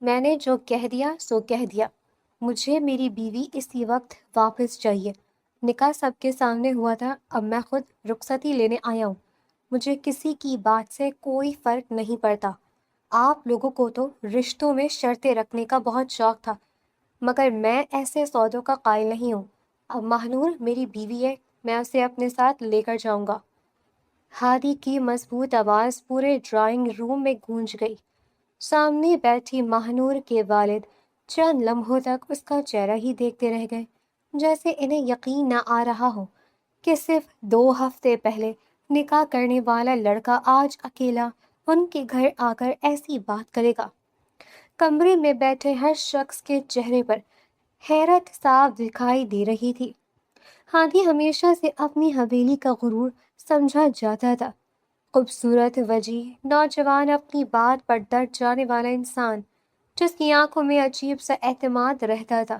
میں نے جو کہہ دیا سو کہہ دیا۔ مجھے میری بیوی اسی وقت واپس چاہیے۔ نکاح سب کے سامنے ہوا تھا، اب میں خود رخصتی لینے آیا ہوں۔ مجھے کسی کی بات سے کوئی فرق نہیں پڑتا۔ آپ لوگوں کو تو رشتوں میں شرطیں رکھنے کا بہت شوق تھا، مگر میں ایسے سودوں کا قائل نہیں ہوں۔ اب ماہنور میری بیوی ہے، میں اسے اپنے ساتھ لے کر جاؤں گا۔ ہادی کی مضبوط آواز پورے ڈرائنگ روم میں گونج گئی۔ سامنے بیٹھی ماہنور کے والد چند لمحوں تک اس کا چہرہ ہی دیکھتے رہ گئے، جیسے انہیں یقین نہ آ رہا ہو کہ صرف 2 ہفتے پہلے نکاح کرنے والا لڑکا آج اکیلا ان کے گھر آ کر ایسی بات کرے گا۔ کمرے میں بیٹھے ہر شخص کے چہرے پر حیرت صاف دکھائی دے رہی تھی۔ ہادی ہمیشہ سے اپنی حویلی کا غرور سمجھا جاتا تھا، خوبصورت وجیح نوجوان، اپنی بات پر ڈٹ جانے والا انسان جس کی آنکھوں میں عجیب سا اعتماد رہتا تھا۔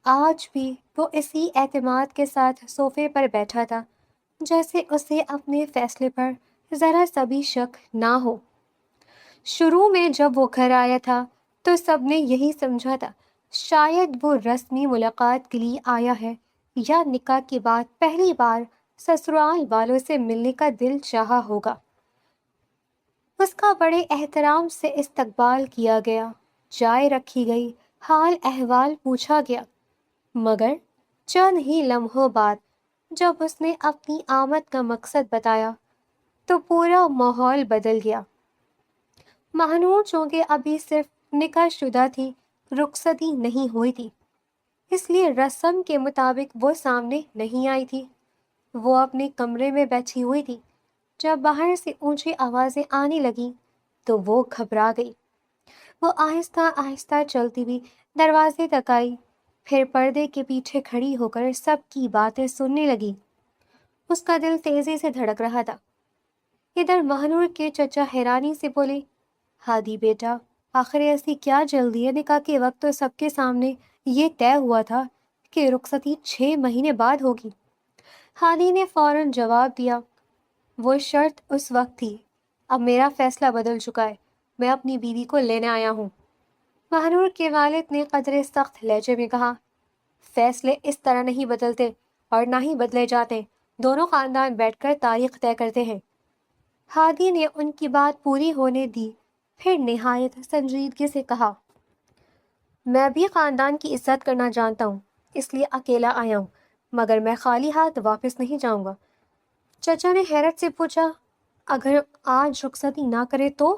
آج بھی وہ اسی اعتماد کے ساتھ صوفے پر بیٹھا تھا، جیسے اسے اپنے فیصلے پر ذرا سا بھی شک نہ ہو۔ شروع میں جب وہ گھر آیا تھا تو سب نے یہی سمجھا تھا، شاید وہ رسمی ملاقات کے لیے آیا ہے یا نکاح کے بعد پہلی بار سسرال والوں سے ملنے کا دل چاہا ہوگا۔ اس کا بڑے احترام سے استقبال کیا گیا، چائے رکھی گئی، حال احوال پوچھا گیا، مگر چند ہی لمحوں بعد جب اس نے اپنی آمد کا مقصد بتایا تو پورا ماحول بدل گیا۔ ماہنور چونکہ ابھی صرف نکاح شدہ تھی، رخصتی نہیں ہوئی تھی، اس لیے رسم کے مطابق وہ سامنے نہیں آئی تھی۔ وہ اپنے کمرے میں بیٹھی ہوئی تھی۔ جب باہر سے اونچی آوازیں آنے لگیں تو وہ گھبرا گئی۔ وہ آہستہ آہستہ چلتی ہوئی دروازے تک آئی، پھر پردے کے پیچھے کھڑی ہو کر سب کی باتیں سننے لگی۔ اس کا دل تیزی سے دھڑک رہا تھا۔ ادھر ماہنور کے چچا حیرانی سے بولے، ہادی بیٹا، آخر ایسی کیا جلدی ہے؟ نکاح کے وقت تو سب کے سامنے یہ طے ہوا تھا کہ رخصتی 6 مہینے بعد ہوگی۔ ہادی نے فوراً جواب دیا، وہ شرط اس وقت تھی، اب میرا فیصلہ بدل چکا ہے، میں اپنی بیوی کو لینے آیا ہوں۔ ماہنور کے والد نے قدرے سخت لہجے میں کہا، فیصلے اس طرح نہیں بدلتے اور نہ ہی بدلے جاتے، دونوں خاندان بیٹھ کر تاریخ طے کرتے ہیں۔ ہادی نے ان کی بات پوری ہونے دی، پھر نہایت سنجیدگی سے کہا، میں بھی خاندان کی عزت کرنا جانتا ہوں، اس لیے اکیلا آیا ہوں، مگر میں خالی ہاتھ واپس نہیں جاؤں گا۔ چچا نے حیرت سے پوچھا، اگر آج رخصتی نہ کرے تو؟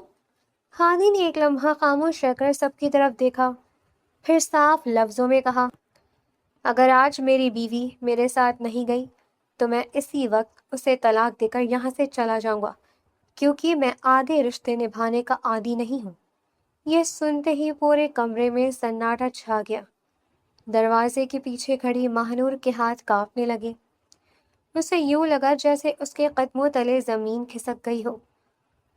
ہادی نے ایک لمحہ خاموش رہ کر سب کی طرف دیکھا، پھر صاف لفظوں میں کہا، اگر آج میری بیوی میرے ساتھ نہیں گئی تو میں اسی وقت اسے طلاق دے کر یہاں سے چلا جاؤں گا، کیونکہ میں آدھے رشتے نبھانے کا عادی نہیں ہوں۔ یہ سنتے ہی پورے کمرے میں سناٹا چھا گیا۔ دروازے کے پیچھے کھڑی ماہنور کے ہاتھ کانپنے لگے۔ اسے یوں لگا جیسے اس کے قدموں تلے زمین کھسک گئی ہو۔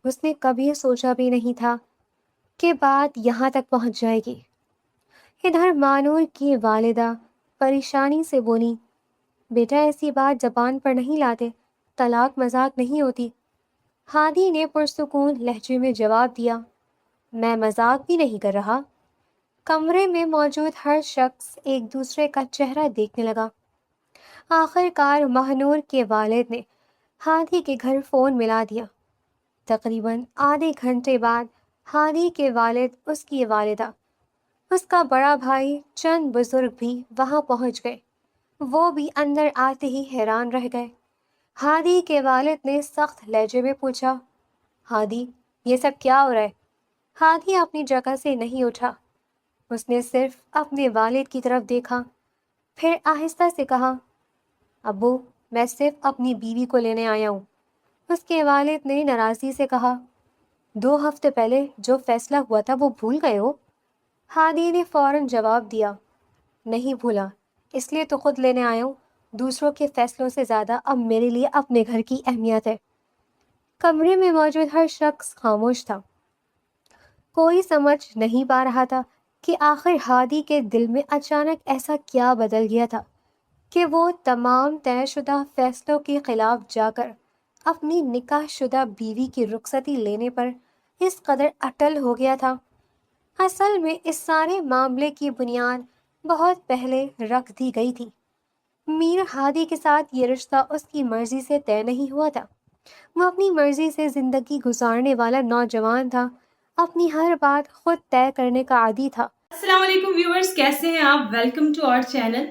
اس نے کبھی سوچا بھی نہیں تھا کہ بات یہاں تک پہنچ جائے گی۔ ادھر ماہنور کی والدہ پریشانی سے بولی، بیٹا ایسی بات زبان پر نہیں لاتے، طلاق مذاق نہیں ہوتی۔ ہادی نے پرسکون لہجے میں جواب دیا، میں مذاق بھی نہیں کر رہا۔ کمرے میں موجود ہر شخص ایک دوسرے کا چہرہ دیکھنے لگا۔ آخر کار ماہنور کے والد نے ہادی کے گھر فون ملا دیا۔ تقریباً آدھے گھنٹے بعد ہادی کے والد، اس کی والدہ، اس کا بڑا بھائی، چند بزرگ بھی وہاں پہنچ گئے۔ وہ بھی اندر آتے ہی حیران رہ گئے۔ ہادی کے والد نے سخت لہجے میں پوچھا، ہادی، یہ سب کیا ہو رہا ہے؟ ہادی اپنی جگہ سے نہیں اٹھا۔ اس نے صرف اپنے والد کی طرف دیکھا، پھر آہستہ سے کہا، ابو، میں صرف اپنی بیوی کو لینے آیا ہوں۔ اس کے والد نے ناراضی سے کہا، 2 ہفتے پہلے جو فیصلہ ہوا تھا وہ بھول گئے ہو؟ ہادی نے فوراً جواب دیا، نہیں بھولا، اس لیے تو خود لینے آیا ہوں۔ دوسروں کے فیصلوں سے زیادہ اب میرے لیے اپنے گھر کی اہمیت ہے۔ کمرے میں موجود ہر شخص خاموش تھا۔ کوئی سمجھ نہیں پا رہا تھا کہ آخر ہادی کے دل میں اچانک ایسا کیا بدل گیا تھا کہ وہ تمام طے شدہ فیصلوں کے خلاف جا کر اپنی نکاح شدہ بیوی کی رخصتی لینے پر اس قدر اٹل ہو گیا تھا۔ اصل میں اس سارے معاملے کی بنیاد بہت پہلے رکھ دی گئی تھی۔ میر ہادی کے ساتھ یہ رشتہ اس کی مرضی سے طے نہیں ہوا تھا۔ وہ اپنی مرضی سے زندگی گزارنے والا نوجوان تھا، اپنی ہر بات خود طے کرنے کا عادی تھا۔ السلام علیکم ویورز، کیسے ہیں آپ؟ Welcome to our channel.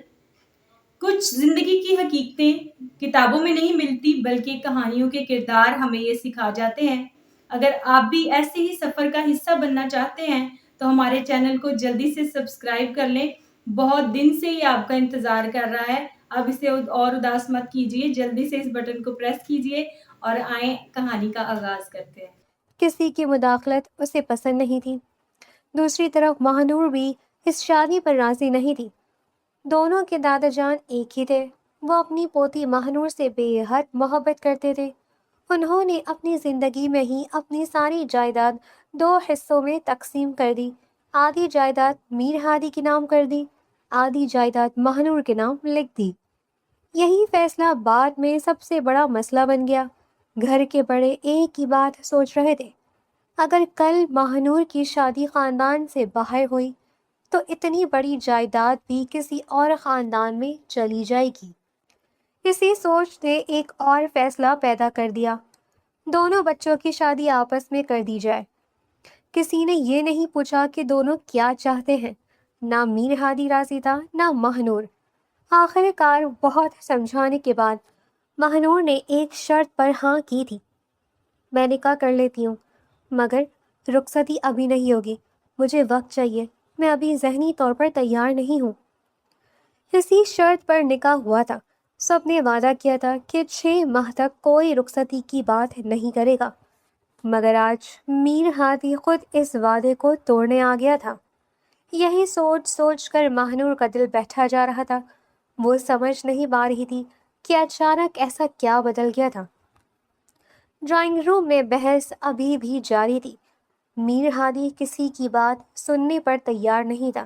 کچھ زندگی کی حقیقتیں کتابوں میں نہیں ملتی، بلکہ کہانیوں کے کردار ہمیں یہ سکھا جاتے ہیں۔ اگر آپ بھی ایسے ہی سفر کا حصہ بننا چاہتے ہیں تو ہمارے چینل کو جلدی سے سبسکرائب کر لیں۔ بہت دن سے یہ آپ کا انتظار کر رہا ہے، اب اسے اور اداس مت کیجیے، جلدی سے اس بٹن کو پریس کیجیے اور آئیں کہانی کا آغاز کرتے ہیں۔ کسی کی مداخلت اسے پسند نہیں تھی۔ دوسری طرف ماہنور بھی اس شادی پر راضی نہیں تھی۔ دونوں کے دادا جان ایک ہی تھے۔ وہ اپنی پوتی ماہنور سے بے حد محبت کرتے تھے۔ انہوں نے اپنی زندگی میں ہی اپنی ساری جائیداد 2 حصوں میں تقسیم کر دی۔ آدھی جائیداد میر ہادی کے نام کر دی، آدھی جائیداد ماہنور کے نام لکھ دی۔ یہی فیصلہ بعد میں سب سے بڑا مسئلہ بن گیا۔ گھر کے بڑے ایک ہی بات سوچ رہے تھے، اگر کل ماہنور کی شادی خاندان سے باہر ہوئی تو اتنی بڑی جائیداد بھی کسی اور خاندان میں چلی جائے گی۔ اسی سوچ نے ایک اور فیصلہ پیدا کر دیا، دونوں بچوں کی شادی آپس میں کر دی جائے۔ کسی نے یہ نہیں پوچھا کہ دونوں کیا چاہتے ہیں، نہ میر ہادی راضی تھا نہ ماہنور۔ آخر کار بہت سمجھانے کے بعد ماہنور نے ایک شرط پر ہاں کی تھی، میں نکاح کر لیتی ہوں، مگر رخصتی ابھی نہیں ہوگی، مجھے وقت چاہیے، میں ابھی ذہنی طور پر تیار نہیں ہوں۔ اسی شرط پر نکاح ہوا تھا۔ سب نے وعدہ کیا تھا کہ 6 ماہ تک کوئی رخصتی کی بات نہیں کرے گا، مگر آج میر ہادی خود اس وعدے کو توڑنے آ گیا تھا۔ یہی سوچ سوچ کر ماہنور کا دل بیٹھا جا رہا تھا۔ وہ سمجھ نہیں پا رہی تھی کہ اچانک ایسا کیا بدل گیا تھا۔ ڈرائنگ روم میں بحث ابھی بھی جاری تھی۔ میر ہادی کسی کی بات سننے پر تیار نہیں تھا،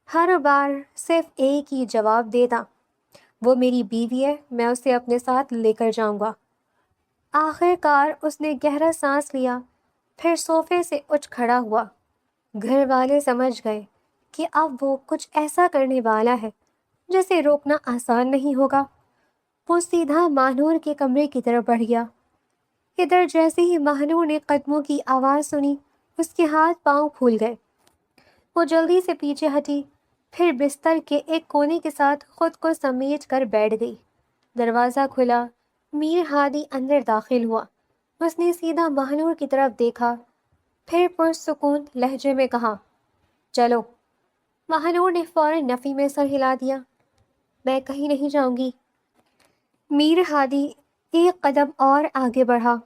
ہر بار صرف ایک ہی جواب دیتا، وہ میری بیوی ہے، میں اسے اپنے ساتھ لے کر جاؤں گا۔ آخر کار اس نے گہرا سانس لیا، پھر صوفے سے اٹھ کھڑا ہوا۔ گھر والے سمجھ گئے کہ اب وہ کچھ ایسا کرنے والا ہے جسے روکنا آسان نہیں ہوگا۔ وہ سیدھا ماہنور کے کمرے کی طرف بڑھ گیا۔ ادھر جیسے ہی ماہنور نے قدموں کی آواز سنی، اس کے ہاتھ پاؤں پھول گئے۔ وہ جلدی سے پیچھے ہٹی، پھر بستر کے ایک کونے کے ساتھ خود کو سمیٹ کر بیٹھ گئی۔ دروازہ کھلا، میر ہادی اندر داخل ہوا۔ اس نے سیدھا ماہنور کی طرف دیکھا، پھر پرسکون لہجے میں کہا، چلو۔ ماہنور نے فوراً نفی میں سر ہلا دیا، میں کہیں نہیں جاؤں گی۔ میر ہادی ایک قدم اور آگے بڑھا،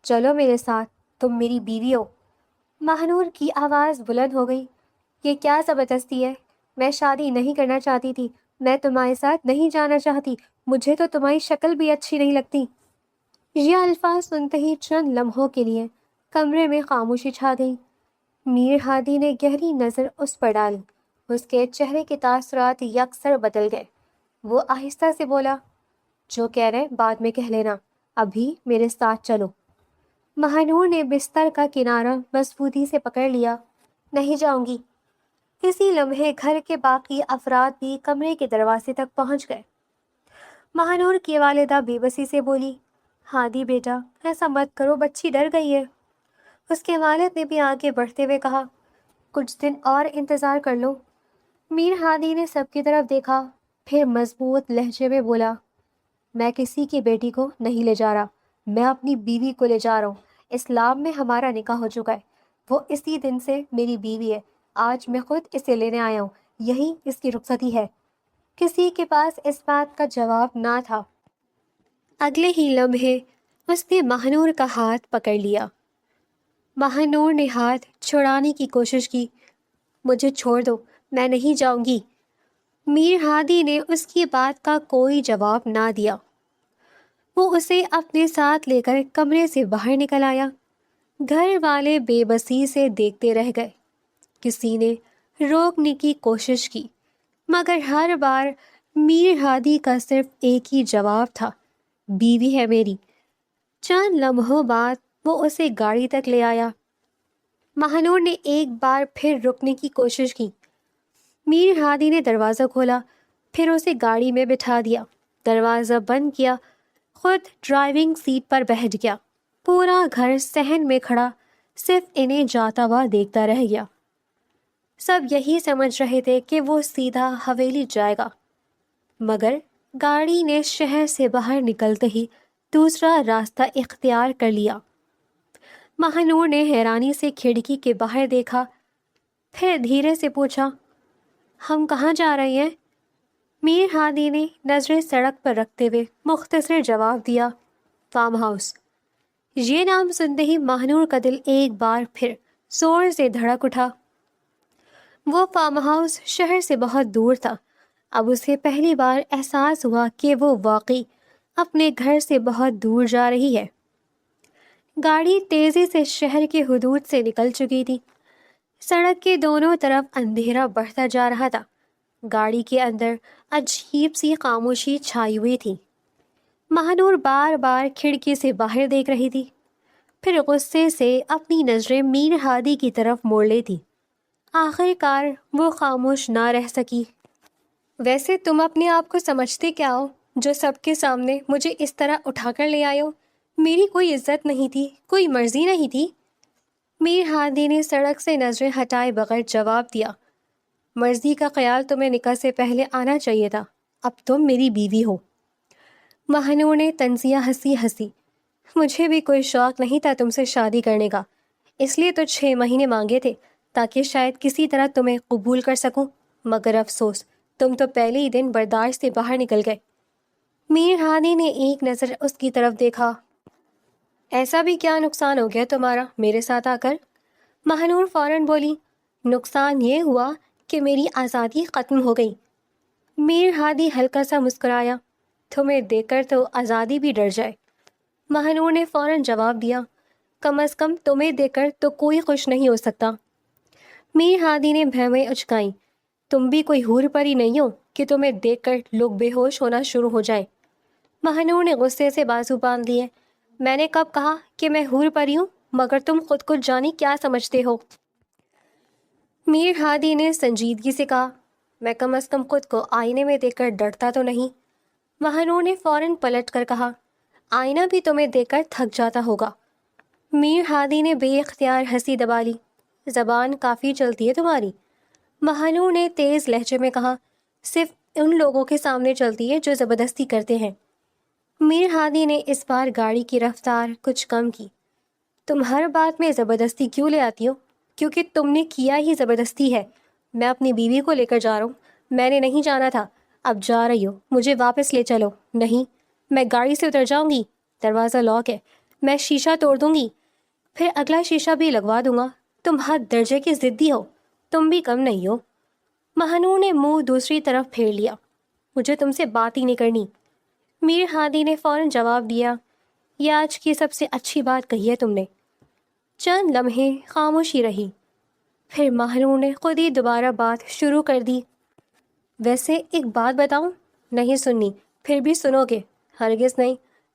چلو میرے ساتھ، تم میری بیوی ہو۔ ماہنور کی آواز بلند ہو گئی، یہ کیا زبردستی ہے؟ میں شادی نہیں کرنا چاہتی تھی، میں تمہارے ساتھ نہیں جانا چاہتی، مجھے تو تمہاری شکل بھی اچھی نہیں لگتی۔ یہ الفاظ سنتے ہی چند لمحوں کے لیے کمرے میں خاموشی چھا گئی۔ میر ہادی نے گہری نظر اس پر ڈالی، اس کے چہرے کے تاثرات یکسر بدل گئے۔ وہ آہستہ سے بولا، جو کہہ رہے بعد میں کہہ لینا، ابھی میرے ساتھ چلو۔ ماہنور نے بستر کا کنارہ مضبوطی سے پکڑ لیا، نہیں جاؤں گی۔ اسی لمحے گھر کے باقی افراد بھی کمرے کے دروازے تک پہنچ گئے۔ ماہنور کی والدہ بے بسی سے بولی، ہادی بیٹا ایسا مت کرو، بچی ڈر گئی ہے۔ اس کے والد نے بھی آگے بڑھتے ہوئے کہا، کچھ دن اور انتظار کر لو۔ میر ہادی نے سب کی طرف دیکھا، پھر مضبوط لہجے میں بولا، میں کسی کی بیٹی کو نہیں لے جا رہا، میں اپنی بیوی کو لے جا رہا ہوں۔ اسلام میں ہمارا نکاح ہو چکا ہے، وہ اسی دن سے میری بیوی ہے، آج میں خود اسے لینے آیا ہوں، یہی اس کی رخصتی ہے۔ کسی کے پاس اس بات کا جواب نہ تھا۔ اگلے ہی لمحے اس نے ماہنور کا ہاتھ پکڑ لیا۔ ماہنور نے ہاتھ چھڑانے کی کوشش کی، مجھے چھوڑ دو، میں نہیں جاؤں گی۔ میر ہادی نے اس کی بات کا کوئی جواب نہ دیا۔ وہ اسے اپنے ساتھ لے کر کمرے سے باہر نکل آیا۔ گھر والے بے بسی سے دیکھتے رہ گئے۔ کسی نے روکنے کی کوشش کی، مگر ہر بار میر ہادی کا صرف ایک ہی جواب تھا، بیوی ہے میری۔ چند لمحوں بعد وہ اسے گاڑی تک لے آیا۔ مہنور نے ایک بار پھر رکنے کی کوشش کی۔ میر ہادی نے دروازہ کھولا، پھر اسے گاڑی میں بٹھا دیا، دروازہ بند کیا، خود ڈرائیونگ سیٹ پر بیٹھ گیا۔ پورا گھر صحن میں کھڑا صرف انہیں جاتا ہوا دیکھتا رہ گیا۔ سب یہی سمجھ رہے تھے کہ وہ سیدھا حویلی جائے گا، مگر گاڑی نے شہر سے باہر نکلتے ہی دوسرا راستہ اختیار کر لیا۔ مہنور نے حیرانی سے کھڑکی کے باہر دیکھا، پھر دھیرے سے پوچھا، ہم کہاں جا رہے ہیں؟ میر ہادی نے نظریں سڑک پر رکھتے ہوئے مختصر جواب دیا، فارم ہاؤس۔ یہ نام سنتے ہی مہنور کا دل ایک بار پھر زور سے دھڑک اٹھا۔ وہ فارم ہاؤس شہر سے بہت دور تھا۔ اب اسے پہلی بار احساس ہوا کہ وہ واقعی اپنے گھر سے بہت دور جا رہی ہے۔ گاڑی تیزی سے شہر کے حدود سے نکل چکی تھی۔ سڑک کے دونوں طرف اندھیرا بڑھتا جا رہا تھا۔ گاڑی کے اندر عجیب سی خاموشی چھائی ہوئی تھی۔ مہنور بار بار کھڑکی سے باہر دیکھ رہی تھی، پھر غصے سے اپنی نظریں میر ہادی کی طرف موڑ لی تھی۔ آخر کار وہ خاموش نہ رہ سکی۔ ویسے تم اپنے آپ کو سمجھتے کیا ہو جو سب کے سامنے مجھے اس طرح اٹھا کر لے آئے ہو؟ میری کوئی عزت نہیں تھی، کوئی مرضی نہیں تھی؟ میر ہادی نے سڑک سے نظریں ہٹائے بغیر جواب دیا، مرضی کا خیال تمہیں نکاح سے پہلے آنا چاہیے تھا، اب تم میری بیوی ہو۔ مہنور نے طنزیہ ہنسی، مجھے بھی کوئی شوق نہیں تھا تم سے شادی کرنے کا، اس لیے تو 6 مہینے مانگے تھے تاکہ شاید کسی طرح تمہیں قبول کر سکوں، مگر افسوس تم تو پہلے ہی دن برداشت سے باہر نکل گئے۔ میر ہادی نے ایک نظر اس کی طرف دیکھا، ایسا بھی کیا نقصان ہو گیا تمہارا میرے ساتھ آ کر؟ مہنور فوراً بولی، نقصان یہ ہوا کہ میری آزادی ختم ہو گئی۔ میر ہادی ہلکا سا مسکرایا، تمہیں دیکھ کر تو آزادی بھی ڈر جائے۔ مہنور نے فوراً جواب دیا، کم از کم تمہیں دیکھ کر تو کوئی خوش نہیں ہو سکتا۔ میر ہادی نے بھویں اچکائیں، تم بھی کوئی حور پری نہیں ہو کہ تمہیں دیکھ کر لوگ بے ہوش ہونا شروع ہو جائیں۔ مہنور نے غصے سے بازو باندھ لیے، میں نے کب کہا کہ میں حور پری ہوں؟ مگر تم خود کو جانی کیا سمجھتے ہو؟ میر ہادی نے سنجیدگی سے کہا، میں کم از کم خود کو آئینے میں دیکھ کر ڈرتا تو نہیں۔ مہنور نے فوراً پلٹ کر کہا، آئینہ بھی تمہیں دیکھ کر تھک جاتا ہوگا۔ میر ہادی نے بے اختیار ہنسی دبا لی، زبان کافی چلتی ہے تمہاری۔ مہنور نے تیز لہجے میں کہا، صرف ان لوگوں کے سامنے چلتی ہے جو زبردستی کرتے ہیں۔ میر ہادی نے اس بار گاڑی کی رفتار کچھ کم کی، تم ہر بات میں زبردستی کیوں لے آتی ہو؟ کیونکہ تم نے کیا ہی زبردستی ہے۔ میں اپنی بیوی کو لے کر جا رہا ہوں، میں نے نہیں جانا تھا، اب جا رہی ہو، مجھے واپس لے چلو۔ نہیں، میں گاڑی سے اتر جاؤں گی، دروازہ لاک ہے، میں شیشہ توڑ دوں گی، پھر اگلا شیشہ بھی لگوا دوں گا۔ تم حد درجے کی ضدی ہو، تم بھی کم نہیں ہو۔ مہنور نے منہ دوسری طرف پھیر لیا، مجھے تم سے بات ہی نہیں کرنی۔ میر ہادی نے فوراً جواب دیا، یہ آج کی سب سے اچھی بات کہی ہے تم نے۔ چند لمحے خاموشی رہی، پھر مہنور نے خود ہی دوبارہ بات شروع کر دی، ویسے ایک بات بتاؤں؟ نہیں سننی، پھر بھی سنو گے؟ ہرگز نہیں،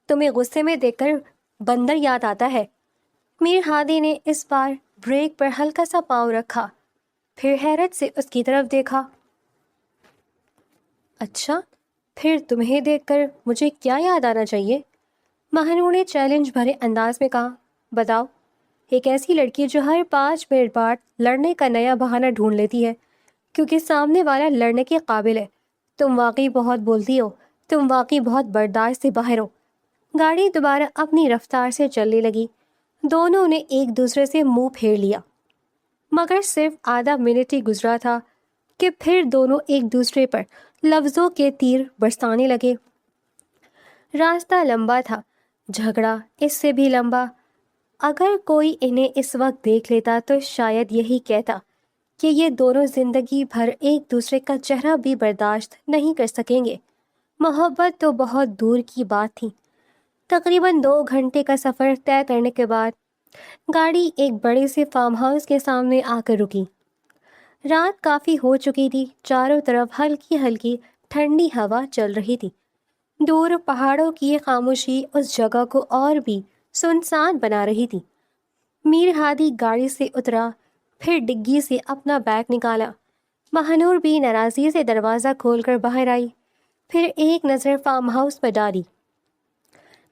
تمہیں غصے میں دیکھ کر بندر یاد آتا ہے۔ میر ہادی نے اس بار بریک پر ہلکا سا پاؤں رکھا، پھر حیرت سے اس کی طرف دیکھا، اچھا، پھر تمہیں دیکھ کر مجھے کیا یاد آنا چاہیے؟ مہنور نے چیلنج بھرے انداز میں کہا، بتاؤ۔ ایک ایسی لڑکی جو ہر 5 منٹ بعد لڑنے کا نیا بہانہ ڈھونڈ لیتی ہے کیونکہ سامنے والا لڑنے کے قابل ہے۔ تم واقعی بہت بولتی ہو، تم واقعی بہت برداشت سے باہر ہو۔ گاڑی دوبارہ اپنی رفتار سے چلنے لگی، دونوں نے ایک دوسرے سے منہ پھیر لیا، مگر صرف آدھا منٹ ہی گزرا تھا کہ پھر دونوں ایک دوسرے پر لفظوں کے تیر برسانے لگے۔ راستہ لمبا تھا، جھگڑا اس سے بھی لمبا۔ اگر کوئی انہیں اس وقت دیکھ لیتا تو شاید یہی کہتا کہ یہ دونوں زندگی بھر ایک دوسرے کا چہرہ بھی برداشت نہیں کر سکیں گے۔ محبت تو بہت دور کی بات تھی۔ تقریباً 2 گھنٹے کا سفر طے کرنے کے بعد گاڑی ایک بڑے سے فارم ہاؤس کے سامنے آ کر رکی۔ رات کافی ہو چکی تھی، چاروں طرف ہلکی ہلکی ٹھنڈی ہوا چل رہی تھی۔ دور پہاڑوں کی خاموشی اس جگہ کو اور بھی سنسان بنا رہی تھی۔ میر ہادی گاڑی سے اترا، پھر ڈگی سے اپنا بیگ نکالا۔ مہنور بھی ناراضی سے دروازہ کھول کر باہر آئی، پھر ایک نظر فارم ہاؤس پر ڈالی۔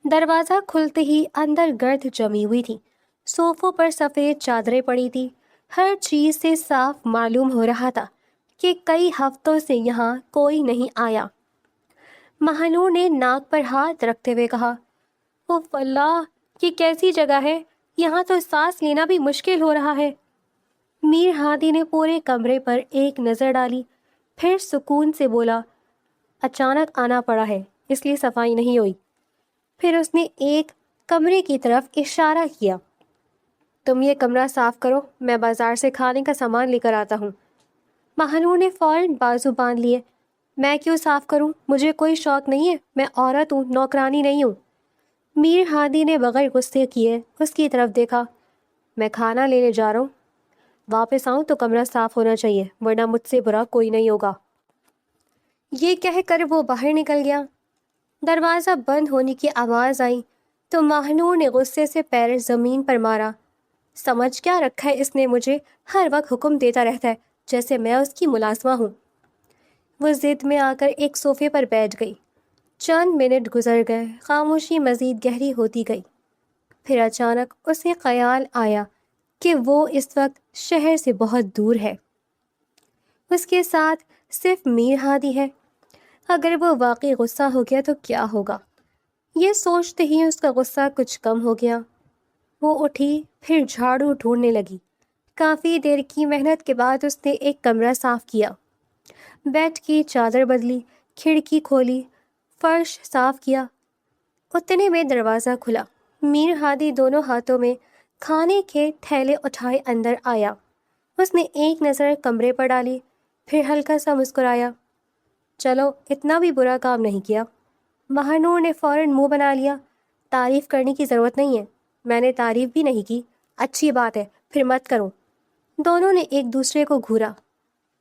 دروازہ کھلتے ہی اندر گرد جمی ہوئی تھی، صوفوں پر سفید چادریں پڑی تھی۔ ہر چیز سے صاف معلوم ہو رہا تھا کہ کئی ہفتوں سے یہاں کوئی نہیں آیا۔ مہنور نے ناک پر ہاتھ رکھتے ہوئے کہا، اوف اللہ، یہ کیسی جگہ ہے، یہاں تو سانس لینا بھی مشکل ہو رہا ہے۔ میر ہادی نے پورے کمرے پر ایک نظر ڈالی، پھر سکون سے بولا، اچانک آنا پڑا ہے اس لیے صفائی نہیں ہوئی۔ پھر اس نے ایک کمرے کی طرف اشارہ کیا، تم یہ کمرہ صاف کرو، میں بازار سے کھانے کا سامان لے کر آتا ہوں۔ مہنور نے فوراً بازو باندھ لیے، میں کیوں صاف کروں، مجھے کوئی شوق نہیں ہے، میں عورت ہوں، نوکرانی نہیں ہوں۔ میر ہادی نے بغیر غصے کیے اس کی طرف دیکھا، میں کھانا لینے جا رہا ہوں، واپس آؤں تو کمرہ صاف ہونا چاہیے، ورنہ مجھ سے برا کوئی نہیں ہوگا۔ یہ کہہ کر وہ باہر نکل گیا۔ دروازہ بند ہونے کی آواز آئی تو مہنور نے غصے سے پیر زمین پر مارا، سمجھ کیا رکھا ہے اس نے مجھے، ہر وقت حکم دیتا رہتا ہے جیسے میں اس کی ملازمہ ہوں۔ وہ ضد میں آ کر ایک صوفے پر بیٹھ گئی۔ چند منٹ گزر گئے، خاموشی مزید گہری ہوتی گئی۔ پھر اچانک اسے خیال آیا کہ وہ اس وقت شہر سے بہت دور ہے، اس کے ساتھ صرف میر ہادی ہے۔ اگر وہ واقعی غصہ ہو گیا تو کیا ہوگا؟ یہ سوچتے ہی اس کا غصہ کچھ کم ہو گیا۔ وہ اٹھی، پھر جھاڑو ڈھونڈنے لگی۔ کافی دیر کی محنت کے بعد اس نے ایک کمرہ صاف کیا، بیڈ کی چادر بدلی، کھڑکی کھولی، فرش صاف کیا۔ اتنے میں دروازہ کھلا، میر ہادی دونوں ہاتھوں میں کھانے کے تھیلے اٹھائے اندر آیا۔ اس نے ایک نظر کمرے پر ڈالی، پھر ہلکا سا مسکرایا، چلو اتنا بھی برا کام نہیں کیا۔ مہنور نے فوراً منہ بنا لیا، تعریف کرنے کی ضرورت نہیں ہے، میں نے تعریف بھی نہیں کی، اچھی بات ہے، پھر مت کرو۔ دونوں نے ایک دوسرے کو گھورا،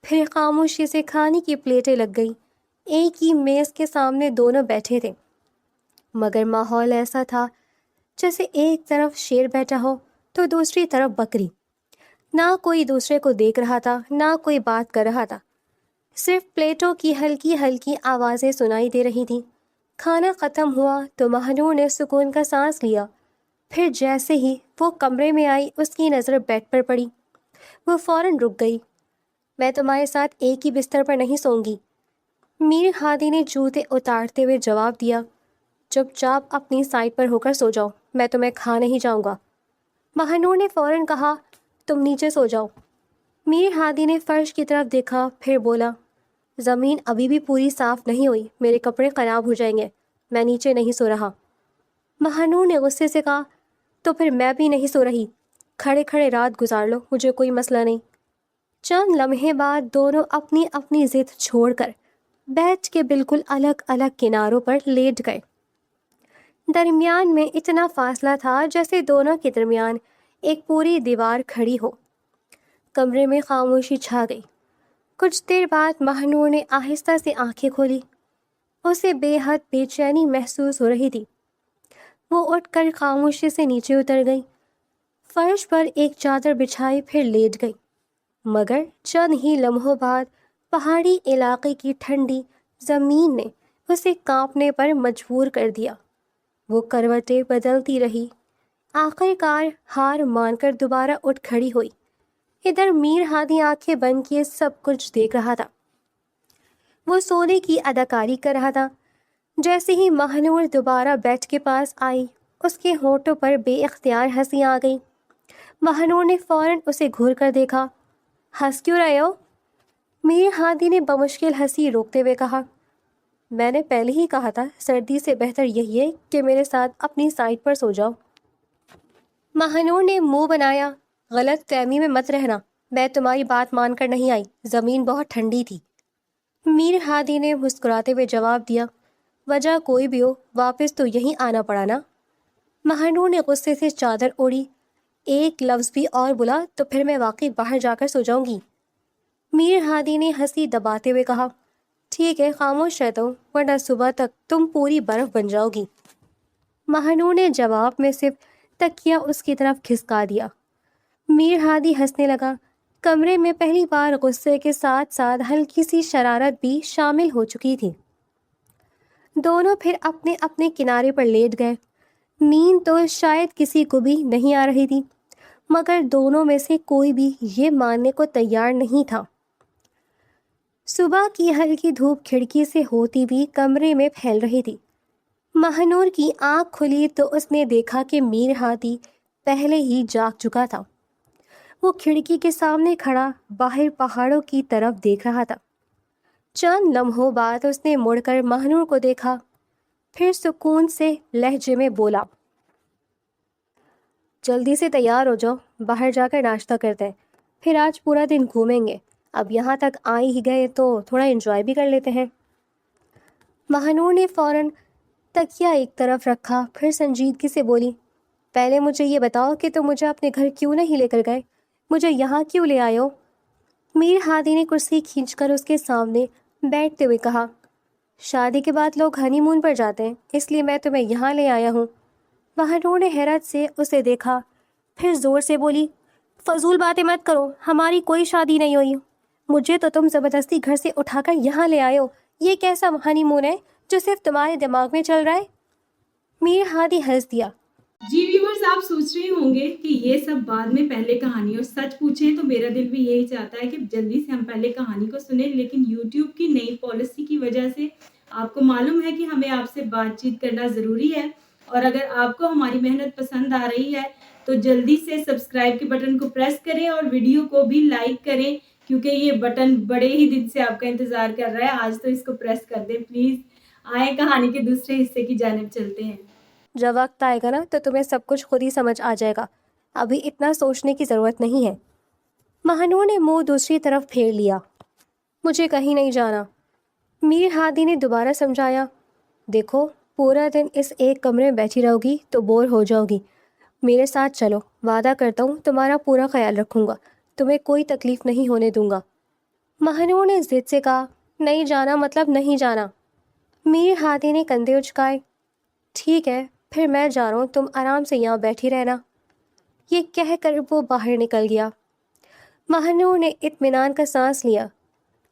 پھر خاموشی سے کھانے کی پلیٹیں لگ گئی۔ ایک ہی میز کے سامنے دونوں بیٹھے تھے، مگر ماحول ایسا تھا جیسے ایک طرف شیر بیٹھا ہو تو دوسری طرف بکری۔ نہ کوئی دوسرے کو دیکھ رہا تھا، نہ کوئی بات کر رہا تھا، صرف پلیٹوں کی ہلکی ہلکی آوازیں سنائی دے رہی تھیں۔ کھانا ختم ہوا تو مہنور نے سکون کا سانس لیا، پھر جیسے ہی وہ کمرے میں آئی اس کی نظر بیڈ پر پڑی۔ وہ فوراً رک گئی، میں تمہارے ساتھ ایک ہی بستر پر نہیں سوں گی۔ میر ہادی نے جوتے اتارتے ہوئے جواب دیا، چپ چاپ اپنی سائڈ پر ہو کر سو جاؤ، میں تمہیں کھا نہیں جاؤں گا۔ مہنور نے فوراً کہا، تم نیچے سو جاؤ۔ میر ہادی نے فرش کی طرف دیکھا، پھر بولا، زمین ابھی بھی پوری صاف نہیں ہوئی، میرے کپڑے خراب ہو جائیں گے، میں نیچے نہیں سو رہا۔ مہنور نے غصے سے کہا، تو پھر میں بھی نہیں سو رہی، کھڑے کھڑے رات گزار لو، مجھے کوئی مسئلہ نہیں۔ چند لمحے بعد دونوں اپنی اپنی ضد چھوڑ کر بیڈ کے بالکل الگ الگ کناروں پر لیٹ گئے۔ درمیان میں اتنا فاصلہ تھا جیسے دونوں کے درمیان ایک پوری دیوار کھڑی ہو۔ کمرے میں خاموشی چھا گئی۔ کچھ دیر بعد مہنور نے آہستہ سے آنکھیں کھولی، اسے بے حد بے چینی محسوس ہو رہی تھی۔ وہ اٹھ کر خاموشی سے نیچے اتر گئی، فرش پر ایک چادر بچھائی، پھر لیٹ گئی۔ مگر چند ہی لمحوں بعد پہاڑی علاقے کی ٹھنڈی زمین نے اسے کانپنے پر مجبور کر دیا۔ وہ کروٹیں بدلتی رہی، آخر کار ہار مان کر دوبارہ اٹھ کھڑی ہوئی۔ ادھر میر ہادی آنکھیں بند کیے سب کچھ دیکھ رہا تھا، وہ سونے کی اداکاری کر رہا تھا۔ جیسے ہی مہنور دوبارہ بیڈ کے پاس آئی، اس کے ہونٹوں پر بے اختیار ہنسی آ گئی۔ مہنور نے فوراً اسے گھور کر دیکھا، ہنس کیوں رہے ہو؟ میر ہادی نے بمشکل ہنسی روکتے ہوئے کہا، میں نے پہلے ہی کہا تھا سردی سے بہتر یہی ہے کہ میرے ساتھ اپنی سائڈ پر سو جاؤ۔ مہنور نے منہ بنایا، غلط فہمی میں مت رہنا، میں تمہاری بات مان کر نہیں آئی، زمین بہت ٹھنڈی تھی۔ میر ہادی نے مسکراتے ہوئے جواب دیا، وجہ کوئی بھی ہو، واپس تو یہیں آنا پڑا نا۔ مہنور نے غصے سے چادر اوڑھی، ایک لفظ بھی اور بولا تو پھر میں واقعی باہر جا کر سو جاؤں گی۔ میر ہادی نے ہنسی دباتے ہوئے کہا، ٹھیک ہے، خاموش رہتا ہوں، ورنہ صبح تک تم پوری برف بن جاؤ گی۔ مہنور نے جواب میں صرف تکیہ اس کی طرف کھسکا دیا۔ میر ہادی ہنسنے لگا۔ کمرے میں پہلی بار غصے کے ساتھ ساتھ ہلکی سی شرارت بھی شامل ہو چکی تھی۔ دونوں پھر اپنے اپنے کنارے پر لیٹ گئے۔ نیند تو شاید کسی کو بھی نہیں آ رہی تھی، مگر دونوں میں سے کوئی بھی یہ ماننے کو تیار نہیں تھا۔ صبح کی ہلکی دھوپ کھڑکی سے ہوتی ہوئی کمرے میں پھیل رہی تھی۔ مہنور کی آنکھ کھلی تو اس نے دیکھا کہ میر ہادی پہلے ہی جاگ چکا تھا۔ وہ کھڑکی کے سامنے کھڑا باہر پہاڑوں کی طرف دیکھ رہا تھا۔ چند لمحوں بعد اس نے مڑ کر مہنور کو دیکھا، پھر سکون سے لہجے میں بولا، جلدی سے تیار ہو جاؤ، باہر جا کر ناشتہ کرتے ہیں، پھر آج پورا دن گھومیں گے۔ اب یہاں تک آ ہی گئے تو تھوڑا انجوائے بھی کر لیتے ہیں۔ مہنور نے فوراً تکیہ ایک طرف رکھا، پھر سنجیدگی سے بولی، پہلے مجھے یہ بتاؤ کہ تم مجھے اپنے گھر کیوں نہیں لے کر گئے؟ مجھے یہاں کیوں لے آئے ہو؟ میر ہادی نے کرسی کھینچ کر اس کے سامنے بیٹھتے ہوئے کہا، شادی کے بعد لوگ ہنی مون پر جاتے ہیں، اس لیے میں تمہیں یہاں لے آیا ہوں۔ مہنور نے حیرت سے اسے دیکھا، پھر زور سے بولی، فضول باتیں مت کرو، ہماری کوئی شادی نہیں ہوئی، مجھے تو تم زبردستی گھر سے اٹھا کر یہاں لے آئے ہو۔ یہ کیسا ہنی مون ہے جو صرف تمہارے دماغ میں چل رہا ہے؟ میر ہادی ہنس دیا۔ جی ویورز، آپ سوچ رہے ہوں گے کہ یہ سب بعد میں پہلے کہانی، اور سچ پوچھیں تو میرا دل بھی یہی چاہتا ہے کہ جلدی سے ہم پہلے کہانی کو سنیں، لیکن یوٹیوب کی نئی پالیسی کی وجہ سے آپ کو معلوم ہے کہ ہمیں آپ سے بات چیت کرنا ضروری ہے، اور اگر آپ کو ہماری محنت پسند آ رہی ہے تو جلدی سے سبسکرائب کے بٹن کو پریس کریں اور ویڈیو کو بھی لائک کریں، کیونکہ یہ بٹن بڑے ہی دن سے آپ کا انتظار کر رہا ہے۔ آج تو اس کو پریس کر دیں پلیز۔ آئیں کہانی کے دوسرے حصے کی جانب چلتے ہیں۔ جب وقت آئے گا نا تو تمہیں سب کچھ خود ہی سمجھ آ جائے گا، ابھی اتنا سوچنے کی ضرورت نہیں ہے۔ مہنور نے منہ دوسری طرف پھیر لیا۔ مجھے کہیں نہیں جانا، میر ہادی نے دوبارہ سمجھایا۔ دیکھو، پورا دن اس ایک کمرے میں بیٹھی رہو گی تو بور ہو جاؤ گی، میرے ساتھ چلو، وعدہ کرتا ہوں تمہارا پورا خیال رکھوں گا، تمہیں کوئی تکلیف نہیں ہونے دوں گا۔ مہنور نے ضد سے کہا، نہیں جانا مطلب نہیں جانا۔ میر ہادی نے کندھے اچکائے، ٹھیک ہے، پھر میں جا رہا ہوں، تم آرام سے یہاں بیٹھی رہنا۔ یہ کہہ کر وہ باہر نکل گیا۔ مہنور نے اطمینان کا سانس لیا،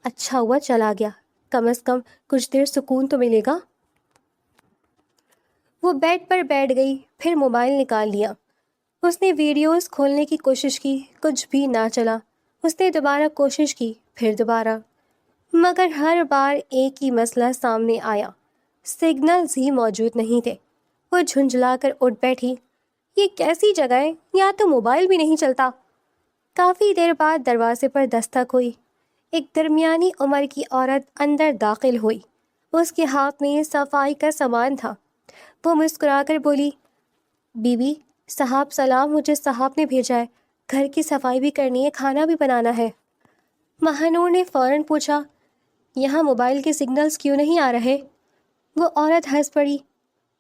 اچھا ہوا چلا گیا، کم از کم کچھ دیر سکون تو ملے گا۔ وہ بیڈ پر بیٹھ گئی، پھر موبائل نکال لیا۔ اس نے ویڈیوز کھولنے کی کوشش کی، کچھ بھی نہ چلا۔ اس نے دوبارہ کوشش کی، پھر دوبارہ، مگر ہر بار ایک ہی مسئلہ سامنے آیا، سگنلز ہی موجود نہیں تھے۔ وہ جھنجھلا کر اٹھ بیٹھی، یہ کیسی جگہ ہے، یہاں تو موبائل بھی نہیں چلتا۔ کافی دیر بعد دروازے پر دستک ہوئی۔ ایک درمیانی عمر کی عورت اندر داخل ہوئی۔ اس کے ہاتھ میں صفائی کا سامان تھا۔ وہ مسکرا کر بولی، بی بی صاحب سلام، مجھے صاحب نے بھیجا ہے، گھر کی صفائی بھی کرنی ہے، کھانا بھی بنانا ہے۔ مہنور نے فوراً پوچھا، یہاں موبائل کے سگنلز کیوں نہیں آ رہے؟ وہ عورت ہنس پڑی،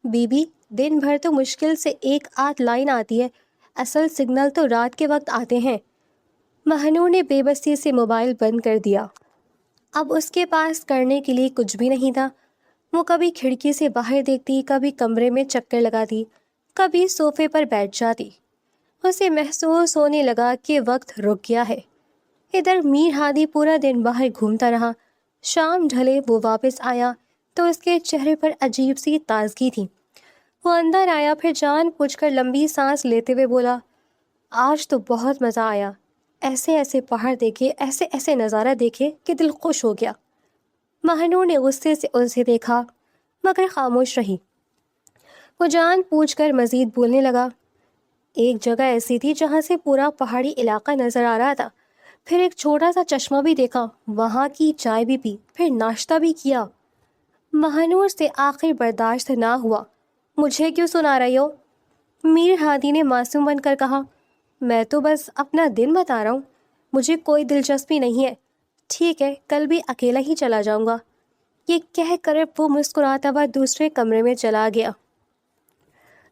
بی بی دن بھر تو مشکل سے ایک آدھ لائن آتی ہے، اصل سگنل تو رات کے وقت آتے ہیں۔ مہنور نے بے بسی سے موبائل بند کر دیا۔ اب اس کے پاس کرنے کے لیے کچھ بھی نہیں تھا۔ وہ کبھی کھڑکی سے باہر دیکھتی، کبھی کمرے میں چکر لگاتی، کبھی صوفے پر بیٹھ جاتی۔ اسے محسوس ہونے لگا کہ وقت رک گیا ہے۔ ادھر میر ہادی پورا دن باہر گھومتا رہا۔ شام ڈھلے وہ واپس آیا تو اس کے چہرے پر عجیب سی تازگی تھی۔ وہ اندر آیا، پھر جان بوجھ کر لمبی سانس لیتے ہوئے بولا، آج تو بہت مزہ آیا، ایسے ایسے پہاڑ دیکھے، ایسے ایسے نظارہ دیکھے کہ دل خوش ہو گیا۔ مہنور نے غصے سے اسے دیکھا، مگر خاموش رہی۔ وہ جان پوچھ کر مزید بولنے لگا، ایک جگہ ایسی تھی جہاں سے پورا پہاڑی علاقہ نظر آ رہا تھا، پھر ایک چھوٹا سا چشمہ بھی دیکھا، وہاں کی چائے بھی پی، پھر ناشتہ بھی کیا۔ مہنور سے آخر برداشت نہ ہوا، مجھے کیوں سنا رہی ہو؟ میر ہادی نے معصوم بن کر کہا، میں تو بس اپنا دن بتا رہا ہوں، مجھے کوئی دلچسپی نہیں ہے، ٹھیک ہے کل بھی اکیلا ہی چلا جاؤں گا۔ یہ کہہ کر وہ مسکراتا ہوا دوسرے کمرے میں چلا گیا۔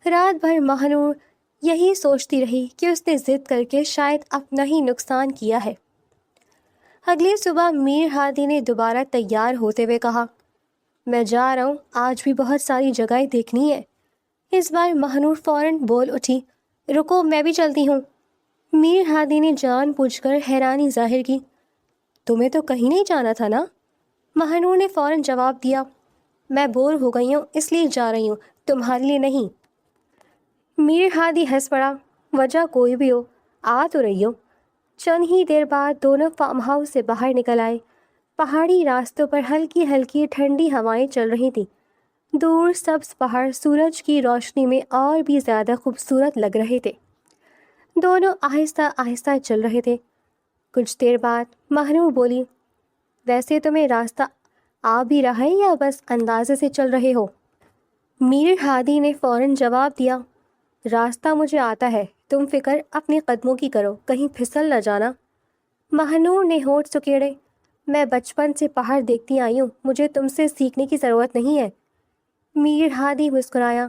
رات بھر مہنور یہی سوچتی رہی کہ اس نے ضد کر کے شاید اپنا ہی نقصان کیا ہے۔ اگلی صبح میر ہادی نے دوبارہ تیار ہوتے ہوئے کہا، میں جا رہا ہوں، آج بھی بہت ساری جگہیں دیکھنی ہے۔ اس بار مہنور فوراً بول اٹھی، رکو میں بھی چلتی ہوں۔ میر ہادی نے جان پوچھ کر حیرانی ظاہر کی۔ تمہیں تو کہیں نہیں جانا تھا نا؟ مہنور نے فوراً جواب دیا، میں بور ہو گئی ہوں اس لیے جا رہی ہوں، تمہارے لیے نہیں۔ میر ہادی ہنس پڑا، وجہ کوئی بھی ہو، آ تو رہی ہو۔ چند ہی دیر بعد دونوں فارم ہاؤس سے باہر نکل آئے۔ پہاڑی راستوں پر ہلکی ہلکی ٹھنڈی ہوائیں چل رہی تھیں۔ دور سبز پہاڑ سورج کی روشنی میں اور بھی زیادہ خوبصورت لگ رہے تھے۔ دونوں آہستہ آہستہ چل رہے تھے۔ کچھ دیر بعد مہنور بولی، ویسے تمہیں راستہ آ بھی رہا ہے یا بس اندازے سے چل رہے ہو؟ میر ہادی نے فوراً جواب دیا، راستہ مجھے آتا ہے، تم فکر اپنے قدموں کی کرو، کہیں پھسل نہ جانا۔ مہنور نے ہونٹ سکیڑے، میں بچپن سے پہاڑ دیکھتی آئی ہوں، مجھے تم سے سیکھنے کی ضرورت نہیں ہے۔ میر ہادی مسکرایا،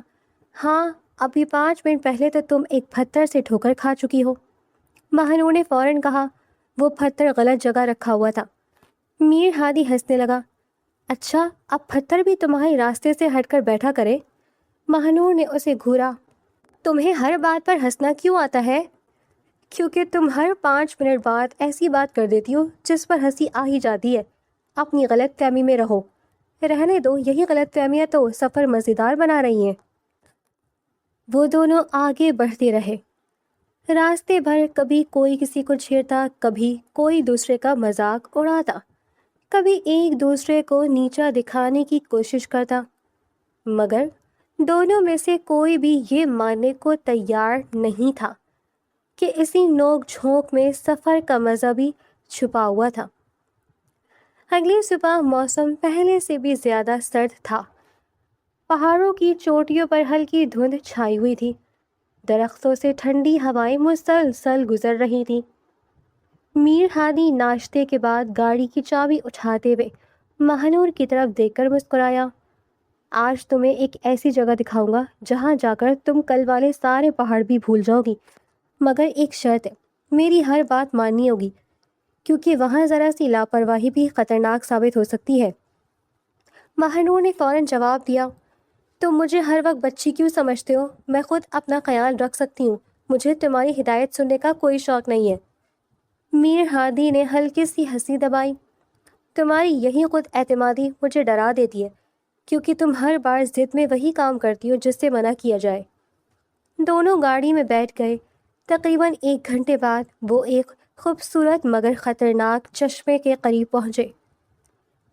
ہاں ابھی 5 منٹ پہلے تو تم ایک پتھر سے ٹھوکر کھا چکی ہو۔ مہنور نے فوراً کہا، وہ پتھر غلط جگہ رکھا ہوا تھا۔ میر ہادی ہنسنے لگا، اچھا اب پتھر بھی تمہارے راستے سے ہٹ کر بیٹھا کرے؟ مہنور نے اسے گھورا، تمہیں ہر بات پر ہنسنا کیوں آتا ہے؟ کیونکہ تم ہر 5 منٹ بعد ایسی بات کر دیتی ہو جس پر ہنسی آ ہی جاتی ہے۔ اپنی غلط فہمی میں رہو، رہنے دو، یہی غلط فہمیاں تو سفر مزیدار بنا رہی ہیں۔ وہ دونوں آگے بڑھتے رہے۔ راستے بھر کبھی کوئی کسی کو چھیڑتا، کبھی کوئی دوسرے کا مذاق اڑاتا، کبھی ایک دوسرے کو نیچا دکھانے کی کوشش کرتا، مگر دونوں میں سے کوئی بھی یہ ماننے کو تیار نہیں تھا کہ اسی نوک جھونک میں سفر کا مزہ بھی چھپا ہوا تھا۔ اگلی صبح موسم پہلے سے بھی زیادہ سرد تھا۔ پہاڑوں کی چوٹیوں پر ہلکی دھند چھائی ہوئی تھی، درختوں سے ٹھنڈی ہوائیں مسلسل گزر رہی تھیں۔ میر ہادی ناشتے کے بعد گاڑی کی چابی اٹھاتے ہوئے مہنور کی طرف دیکھ کر مسکرایا، آج تمہیں ایک ایسی جگہ دکھاؤں گا جہاں جا کر تم کل والے سارے پہاڑ بھی بھول جاؤ گی، مگر ایک شرط ہے، میری ہر بات ماننی ہوگی، کیونکہ وہاں ذرا سی لاپرواہی بھی خطرناک ثابت ہو سکتی ہے۔ مہنور نے فوراً جواب دیا، تم مجھے ہر وقت بچی کیوں سمجھتے ہو؟ میں خود اپنا خیال رکھ سکتی ہوں، مجھے تمہاری ہدایت سننے کا کوئی شوق نہیں ہے۔ میر ہادی نے ہلکی سی ہنسی دبائی، تمہاری یہی خود اعتمادی مجھے ڈرا دیتی ہے، کیونکہ تم ہر بار ضد میں وہی کام کرتی ہو جس سے منع کیا جائے۔ دونوں گاڑی میں بیٹھ گئے۔ تقریباً 1 گھنٹے بعد وہ ایک خوبصورت مگر خطرناک چشمے کے قریب پہنچے۔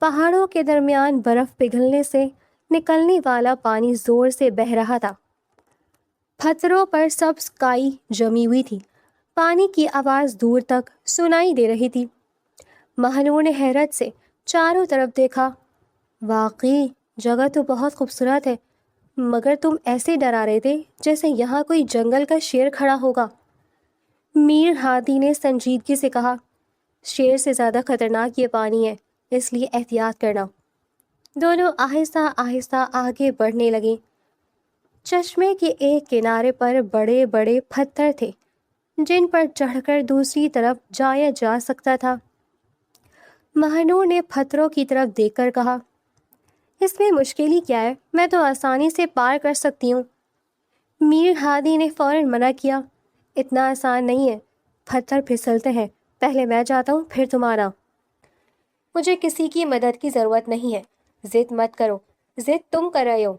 پہاڑوں کے درمیان برف پگھلنے سے نکلنے والا پانی زور سے بہہ رہا تھا۔ پتھروں پر سبز کائی جمی ہوئی تھی، پانی کی آواز دور تک سنائی دے رہی تھی۔ مہنور نے حیرت سے چاروں طرف دیکھا، واقعی جگہ تو بہت خوبصورت ہے، مگر تم ایسے ڈرا رہے تھے جیسے یہاں کوئی جنگل کا شیر کھڑا ہوگا۔ میر ہادی نے سنجیدگی سے کہا، شیر سے زیادہ خطرناک یہ پانی ہے، اس لیے احتیاط کرنا۔ دونوں آہستہ آہستہ آگے بڑھنے لگے۔ چشمے کے ایک کنارے پر بڑے بڑے پتھر تھے جن پر چڑھ کر دوسری طرف جایا جا سکتا تھا۔ مہنور نے پتھروں کی طرف دیکھ کر کہا، اس میں مشکل ہی کیا ہے، میں تو آسانی سے پار کر سکتی ہوں۔ میر ہادی نے فوراً منع کیا، اتنا آسان نہیں ہے، پتھر پھسلتے ہیں، پہلے میں جاتا ہوں پھر تم آنا۔ مجھے کسی کی مدد کی ضرورت نہیں ہے، ضد مت کرو، ضد تم کر رہے ہو۔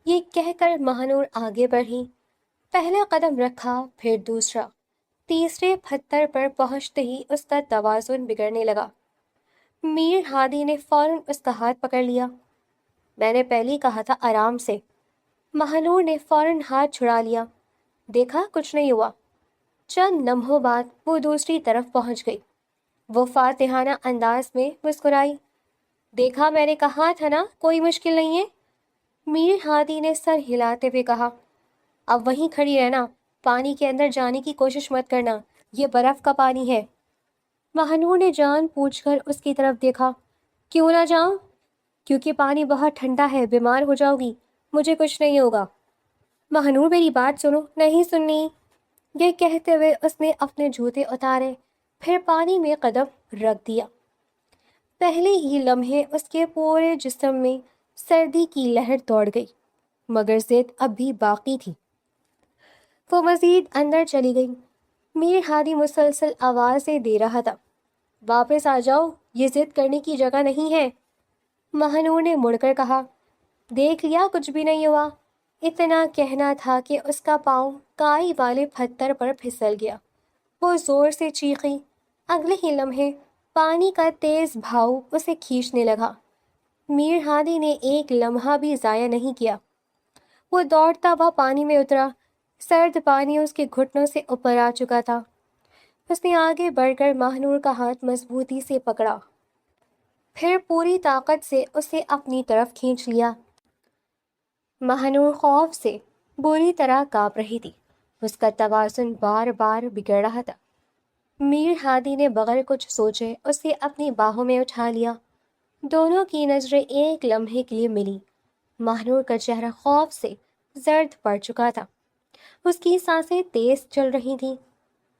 یہ کہہ کر مہنور آگے بڑھی، پہلا قدم رکھا پھر دوسرا، تیسرے پتھر پر پہنچتے ہی اس کا توازن بگڑنے لگا۔ میر ہادی نے فوراً اس کا ہاتھ پکڑ لیا، میں نے پہلے ہی کہا تھا آرام سے۔ مہنور نے فوراً ہاتھ چھڑا لیا، دیکھا کچھ نہیں ہوا۔ چند لمحوں بعد وہ دوسری طرف پہنچ گئی۔ وہ فاتحانہ انداز میں مسکرائی، دیکھا میں نے کہا تھا نا کوئی مشکل نہیں ہے۔ میر ہادی نے سر ہلاتے ہوئے کہا، اب وہیں کھڑی رہنا، پانی کے اندر جانے کی کوشش مت کرنا، یہ برف کا پانی ہے۔ مہنور نے جان پوچھ کر اس کی طرف دیکھا، کیوں نہ جاؤں؟ کیونکہ پانی بہت ٹھنڈا ہے، بیمار ہو جاؤ گی، مجھے کچھ نہیں ہوگا۔ مہنور میری بات سنو، نہیں سننی۔ یہ کہتے ہوئے اس نے اپنے جوتے اتارے، پھر پانی میں قدم رکھ دیا۔ پہلے ہی لمحے اس کے پورے جسم میں سردی کی لہر دوڑ گئی، مگر ضد اب بھی باقی تھی۔ وہ مزید اندر چلی گئی۔ میر ہادی مسلسل آوازیں دے رہا تھا، واپس آ جاؤ، یہ ضد کرنے کی جگہ نہیں ہے۔ مہنور نے مڑ کر کہا، دیکھ لیا کچھ بھی نہیں ہوا۔ اتنا کہنا تھا کہ اس کا پاؤں کائی والے پتھر پر پھسل گیا۔ وہ زور سے چیخی۔ اگلے ہی لمحے پانی کا تیز بہاؤ اسے کھینچنے لگا۔ میر ہادی نے ایک لمحہ بھی ضائع نہیں کیا۔ وہ دوڑتا ہوا پانی میں اترا۔ سرد پانی اس کے گھٹنوں سے اوپر آ چکا تھا۔ اس نے آگے بڑھ کر مہنور کا ہاتھ مضبوطی سے پکڑا، پھر پوری طاقت سے اسے اپنی طرف کھینچ لیا۔ مہنور خوف سے بری طرح کانپ رہی تھی۔ اس کا توازن بار بار بگڑ رہا تھا۔ میر ہادی نے بغیر کچھ سوچے اسے اپنی باہوں میں اٹھا لیا۔ دونوں کی نظریں ایک لمحے کے لیے ملی۔ مہنور کا چہرہ خوف سے زرد پڑ چکا تھا۔ اس کی سانسیں تیز چل رہی تھیں۔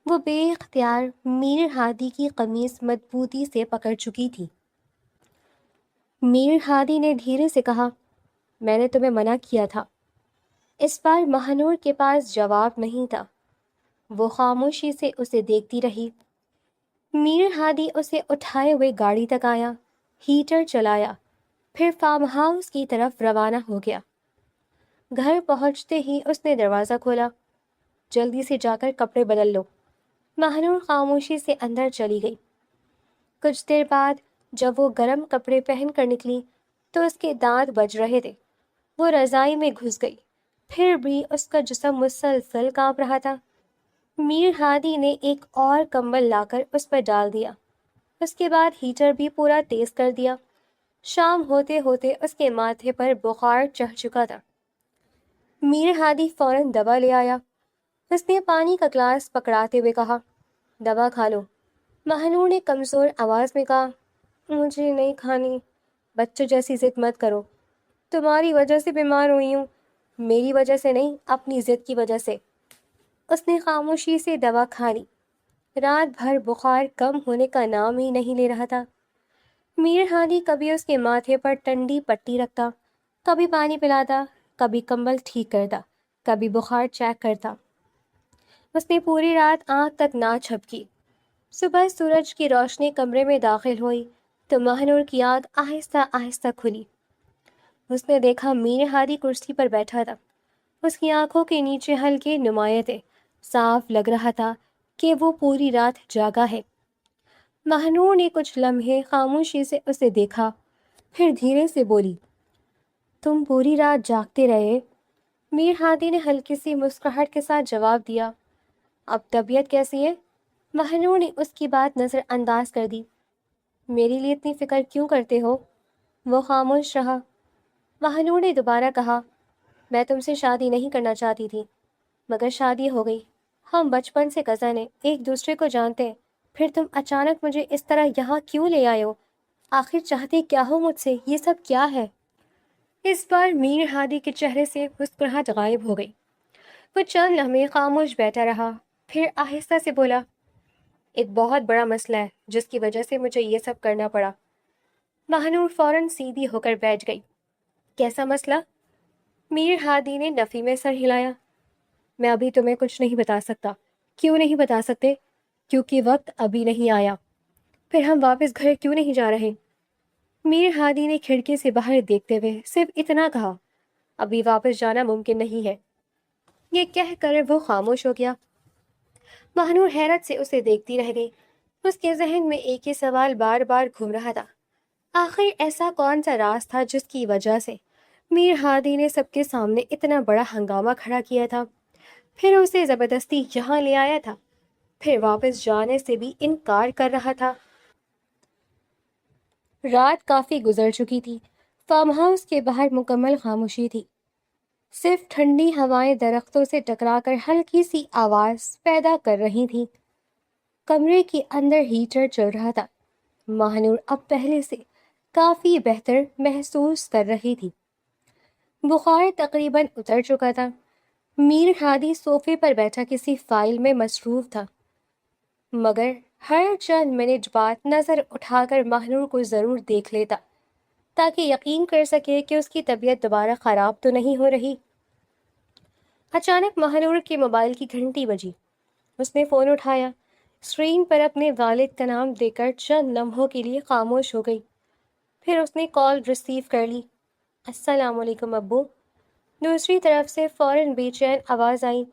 وہ بے اختیار میر ہادی کی قمیص مضبوطی سے پکڑ چکی تھی۔ میر ہادی نے دھیرے سے کہا، میں نے تمہیں منع کیا تھا۔ اس بار مہنور کے پاس جواب نہیں تھا۔ وہ خاموشی سے اسے دیکھتی رہی۔ میر ہادی اسے اٹھائے ہوئے گاڑی تک آیا، ہیٹر چلایا، پھر فارم ہاؤس کی طرف روانہ ہو گیا۔ گھر پہنچتے ہی اس نے دروازہ کھولا۔ جلدی سے جا کر کپڑے بدل لو۔ مہنور خاموشی سے اندر چلی گئی۔ کچھ دیر بعد جب وہ گرم کپڑے پہن کر نکلی تو اس کے دانت بج رہے تھے۔ وہ رضائی میں گھس گئی، پھر بھی اس کا جسم مسلسل کانپ رہا تھا۔ میر ہادی نے ایک اور کمبل لا کر اس پر ڈال دیا۔ اس کے بعد ہیٹر بھی پورا تیز کر دیا۔ شام ہوتے ہوتے اس کے ماتھے پر بخار چڑھ چکا تھا۔ میر ہادی فوراً دوا لے آیا۔ اس نے پانی کا گلاس پکڑاتے ہوئے کہا، دوا کھا لو۔ مہنور نے کمزور آواز میں کہا، مجھے نہیں کھانی۔ بچوں جیسی ضد مت کرو، تمہاری وجہ سے بیمار ہوئی ہوں، میری وجہ سے نہیں، اپنی ضد کی وجہ سے۔ اس نے خاموشی سے دوا کھا لی۔ رات بھر بخار کم ہونے کا نام ہی نہیں لے رہا تھا۔ میر ہادی کبھی اس کے ماتھے پر ٹھنڈی پٹی رکھتا، کبھی پانی پلاتا، کبھی کمبل ٹھیک کرتا، کبھی بخار چیک کرتا۔ اس نے پوری رات آنکھ تک نہ جھپکی۔ صبح سورج کی روشنی کمرے میں داخل ہوئی تو مہنور کی آنکھ آہستہ آہستہ کھلی۔ اس نے دیکھا میر ہادی کرسی پر بیٹھا تھا۔ اس کی آنکھوں کے نیچے ہلکے نمایاں تھے۔ صاف لگ رہا تھا کہ وہ پوری رات جاگا ہے۔ مہنور نے کچھ لمحے خاموشی سے اسے دیکھا، پھر دھیرے سے بولی، تم پوری رات جاگتے رہے؟ میر ہادی نے ہلکی سی مسکراہٹ کے ساتھ جواب دیا، اب طبیعت کیسی ہے؟ مہنور نے اس کی بات نظر انداز کر دی۔ میری لیے اتنی فکر کیوں کرتے ہو؟ وہ خاموش رہا۔ مہنور نے دوبارہ کہا، میں تم سے شادی نہیں کرنا چاہتی تھی، مگر شادی ہو گئی۔ ہم بچپن سے کزن ہیں، ایک دوسرے کو جانتے ہیں، پھر تم اچانک مجھے اس طرح یہاں کیوں لے آئے ہو؟ آخر چاہتے کیا ہو مجھ سے؟ یہ سب کیا ہے؟ اس بار میر ہادی کے چہرے سے مسکراہٹ غائب ہو گئی۔ وہ چند لمحے خاموش بیٹھا رہا، پھر آہستہ سے بولا، ایک بہت بڑا مسئلہ ہے جس کی وجہ سے مجھے یہ سب کرنا پڑا۔ مہنور فوراً سیدھی ہو کر بیٹھ گئی۔ کیسا مسئلہ؟ میر ہادی نے نفی میں سر ہلایا۔ میں ابھی تمہیں کچھ نہیں بتا سکتا۔ کیوں نہیں بتا سکتے؟ کیونکہ وقت ابھی نہیں آیا۔ پھر ہم واپس گھر کیوں نہیں جا رہے؟ میر ہادی نے کھڑکی سے باہر دیکھتے ہوئے صرف اتنا کہا، ابھی واپس جانا ممکن نہیں ہے۔ یہ کہہ کر وہ خاموش ہو گیا۔ مہنور حیرت سے اسے دیکھتی رہ گئی۔ اس کے ذہن میں ایک ہی سوال بار بار گھوم رہا تھا، آخر ایسا کون سا راز تھا جس کی وجہ سے میر ہادی نے سب کے سامنے اتنا بڑا ہنگامہ کھڑا کیا تھا، پھر اسے زبردستی یہاں لے آیا تھا، پھر واپس جانے سے بھی انکار کر رہا تھا۔ رات کافی گزر چکی تھی۔ فارم ہاؤس کے باہر مکمل خاموشی تھی۔ صرف ٹھنڈی ہوائیں درختوں سے ٹکرا کر ہلکی سی آواز پیدا کر رہی تھیں۔ کمرے کے اندر ہیٹر چل رہا تھا۔ مہنور اب پہلے سے کافی بہتر محسوس کر رہی تھی۔ بخار تقریباً اتر چکا تھا۔ میر ہادی صوفے پر بیٹھا کسی فائل میں مصروف تھا، مگر ہر چند منٹ بعد نظر اٹھا کر مہنور کو ضرور دیکھ لیتا تاکہ یقین کر سکے کہ اس کی طبیعت دوبارہ خراب تو نہیں ہو رہی۔ اچانک مہنور کے موبائل کی گھنٹی بجی۔ اس نے فون اٹھایا، اسکرین پر اپنے والد کا نام دیکھ کر چند لمحوں کے لیے خاموش ہو گئی، پھر اس نے کال ریسیو کر لی۔ السلام علیکم ابو۔ دوسری طرف سے فوراً بے چین آواز آئی،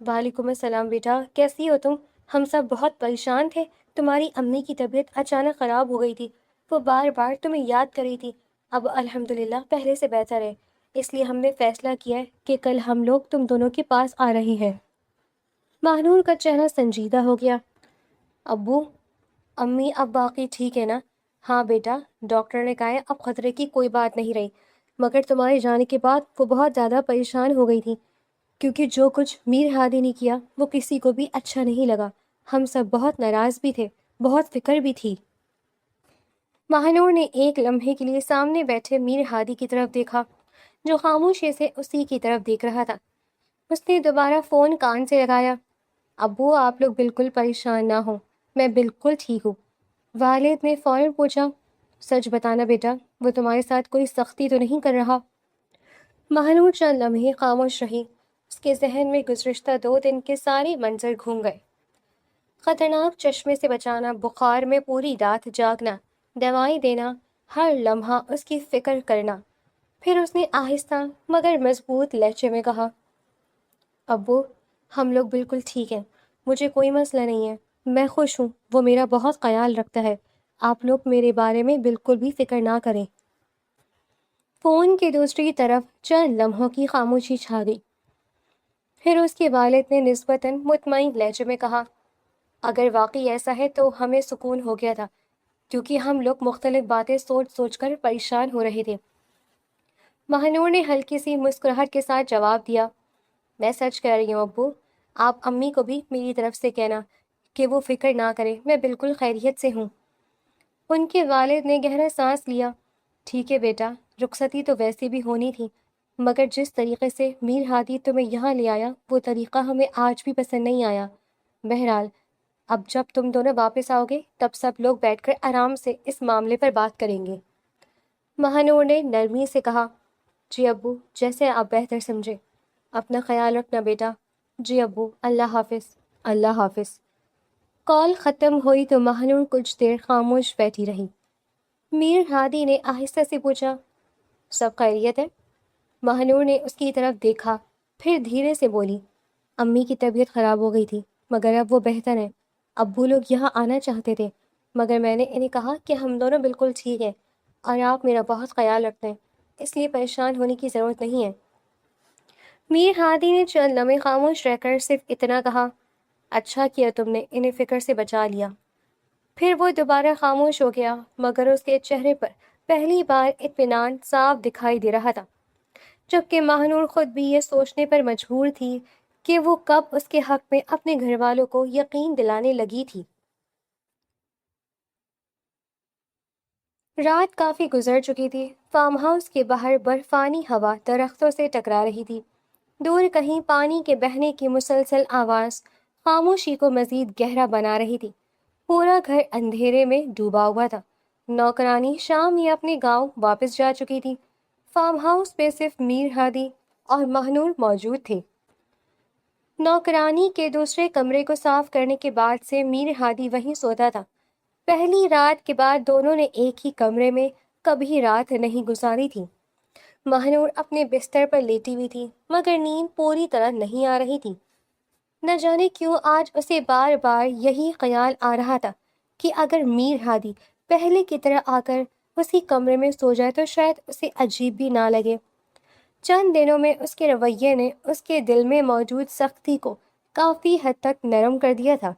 وعلیکم السلام بیٹا، کیسی ہو تم؟ ہم سب بہت پریشان تھے، تمہاری امی کی طبیعت اچانک خراب ہو گئی تھی، وہ بار بار تمہیں یاد کر رہی تھی، اب الحمدللہ پہلے سے بہتر ہے، اس لیے ہم نے فیصلہ کیا ہے کہ کل ہم لوگ تم دونوں کے پاس آ رہے ہیں۔ مہنور کا چہرہ سنجیدہ ہو گیا۔ ابو، امی اب باقی ٹھیک ہے نا؟ ہاں بیٹا، ڈاکٹر نے کہا ہے اب خطرے کی کوئی بات نہیں رہی، مگر تمہارے جانے کے بعد وہ بہت زیادہ پریشان ہو گئی تھی، کیونکہ جو کچھ میر ہادی نے کیا وہ کسی کو بھی اچھا نہیں لگا، ہم سب بہت ناراض بھی تھے، بہت فکر بھی تھی۔ مہنور نے ایک لمحے کے لیے سامنے بیٹھے میر ہادی کی طرف دیکھا، جو خاموشی سے اسی کی طرف دیکھ رہا تھا۔ اس نے دوبارہ فون کان سے لگایا۔ ابو، آپ لوگ بالکل پریشان نہ ہوں، میں بالکل ٹھیک ہوں۔ والد نے فوراً پوچھا، سچ بتانا بیٹا، وہ تمہارے ساتھ کوئی سختی تو نہیں کر رہا؟ مہنور چند لمحے خاموش رہی، اس کے ذہن میں گزشتہ 2 دن کے سارے منظر گھوم گئے۔ خطرناک چشمے سے بچانا، بخار میں پوری رات جاگنا، دوائیں دینا، ہر لمحہ اس کی فکر کرنا۔ پھر اس نے آہستہ مگر مضبوط لہجے میں کہا، ابو، ہم لوگ بالکل ٹھیک ہیں، مجھے کوئی مسئلہ نہیں ہے، میں خوش ہوں، وہ میرا بہت خیال رکھتا ہے، آپ لوگ میرے بارے میں بالکل بھی فکر نہ کریں۔ فون کی دوسری طرف چند لمحوں کی خاموشی چھا گئی، پھر اس کے والد نے نسبتاً مطمئن لہجے میں کہا، اگر واقعی ایسا ہے تو ہمیں سکون ہو گیا تھا، کیونکہ ہم لوگ مختلف باتیں سوچ سوچ کر پریشان ہو رہے تھے۔ مہنور نے ہلکی سی مسکراہٹ کے ساتھ جواب دیا، میں سچ کہہ رہی ہوں ابو، آپ امی کو بھی میری طرف سے کہنا کہ وہ فکر نہ کرے، میں بالکل خیریت سے ہوں۔ ان کے والد نے گہرا سانس لیا، ٹھیک ہے بیٹا، رخصتی تو ویسے بھی ہونی تھی، مگر جس طریقے سے میر ہادی تمہیں یہاں لے آیا وہ طریقہ ہمیں آج بھی پسند نہیں آیا۔ بہرحال اب جب تم دونوں واپس آؤ گے تب سب لوگ بیٹھ کر آرام سے اس معاملے پر بات کریں گے۔ مہنور نے نرمی سے کہا، جی ابو، جیسے آپ بہتر سمجھے، اپنا خیال رکھنا بیٹا۔ جی ابو، اللہ حافظ۔ اللہ حافظ۔ کال ختم ہوئی تو مہنور کچھ دیر خاموش بیٹھی رہی۔ میر ہادی نے آہستہ سے پوچھا، سب خیریت ہے؟ مہنور نے اس کی طرف دیکھا، پھر دھیرے سے بولی، امی کی طبیعت خراب ہو گئی تھی، مگر اب وہ بہتر ہیں، ابو لوگ یہاں آنا چاہتے تھے، مگر میں نے انہیں کہا کہ ہم دونوں بالکل ٹھیک ہیں اور آپ میرا بہت خیال رکھتے ہیں، اس لیے پریشان ہونے کی ضرورت نہیں ہے۔ میر ہادی نے چند لمحے خاموش رہ کر صرف اتنا کہا، اچھا کیا تم نے انہیں فکر سے بچا لیا۔ پھر وہ دوبارہ خاموش ہو گیا، مگر اس کے چہرے پر پہلی بار اطمینان صاف دکھائی دے رہا تھا، جبکہ مہنور خود بھی یہ سوچنے پر مجبور تھی کہ وہ کب اس کے حق میں اپنے گھر والوں کو یقین دلانے لگی تھی۔ رات کافی گزر چکی تھی، فارم ہاؤس کے باہر برفانی ہوا درختوں سے ٹکرا رہی تھی، دور کہیں پانی کے بہنے کی مسلسل آواز خاموشی کو مزید گہرا بنا رہی تھی۔ پورا گھر اندھیرے میں ڈوبا ہوا تھا، نوکرانی شام ہی اپنے گاؤں واپس جا چکی تھی، فارم ہاؤس پہ صرف میر ہادی اور مہنور موجود تھے۔ نوکرانی کے دوسرے کمرے کو صاف کرنے کے بعد سے میر ہادی وہیں سوتا تھا۔ پہلی رات کے بعد دونوں نے ایک ہی کمرے میں کبھی رات نہیں گزاری تھی۔ مہنور اپنے بستر پر لیٹی ہوئی تھی، مگر نیند پوری طرح نہیں آ رہی تھی۔ نہ جانے کیوں آج اسے بار بار یہی خیال آ رہا تھا کہ اگر میر ہادی پہلے کی طرح آ کر اسی کمرے میں سو جائے تو شاید اسے عجیب بھی نہ لگے۔ چند دنوں میں اس کے رویے نے اس کے دل میں موجود سختی کو کافی حد تک نرم کر دیا تھا۔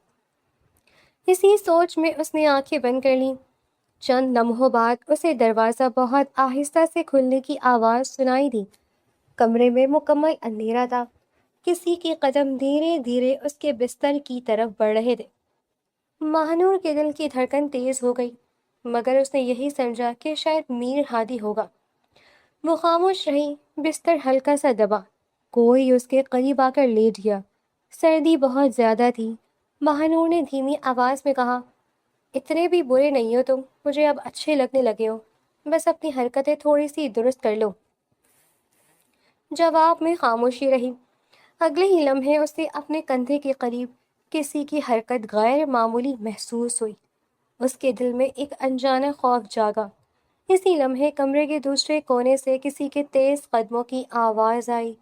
اسی سوچ میں اس نے آنکھیں بند کر لیں۔ چند لمحوں بعد اسے دروازہ بہت آہستہ سے کھلنے کی آواز سنائی دی۔ کمرے میں مکمل اندھیرا تھا، کسی کے قدم دھیرے دھیرے اس کے بستر کی طرف بڑھ رہے تھے۔ مہنور کے دل کی دھڑکن تیز ہو گئی، مگر اس نے یہی سمجھا کہ شاید میر ہادی ہوگا۔ وہ خاموش رہی، بستر ہلکا سا دبا، کوئی اس کے قریب آ کر لیٹ گیا۔ سردی بہت زیادہ تھی۔ مہنور نے دھیمی آواز میں کہا، اتنے بھی برے نہیں ہو تم، مجھے اب اچھے لگنے لگے ہو، بس اپنی حرکتیں تھوڑی سی درست کر لو۔ جواب میں خاموشی رہی۔ اگلے ہی لمحے اس نے اپنے کندھے کے قریب کسی کی حرکت غیر معمولی محسوس ہوئی۔ اس کے دل میں ایک انجانا خوف جاگا۔ اسی لمحے کمرے کے دوسرے کونے سے کسی کے تیز قدموں کی آواز آئی۔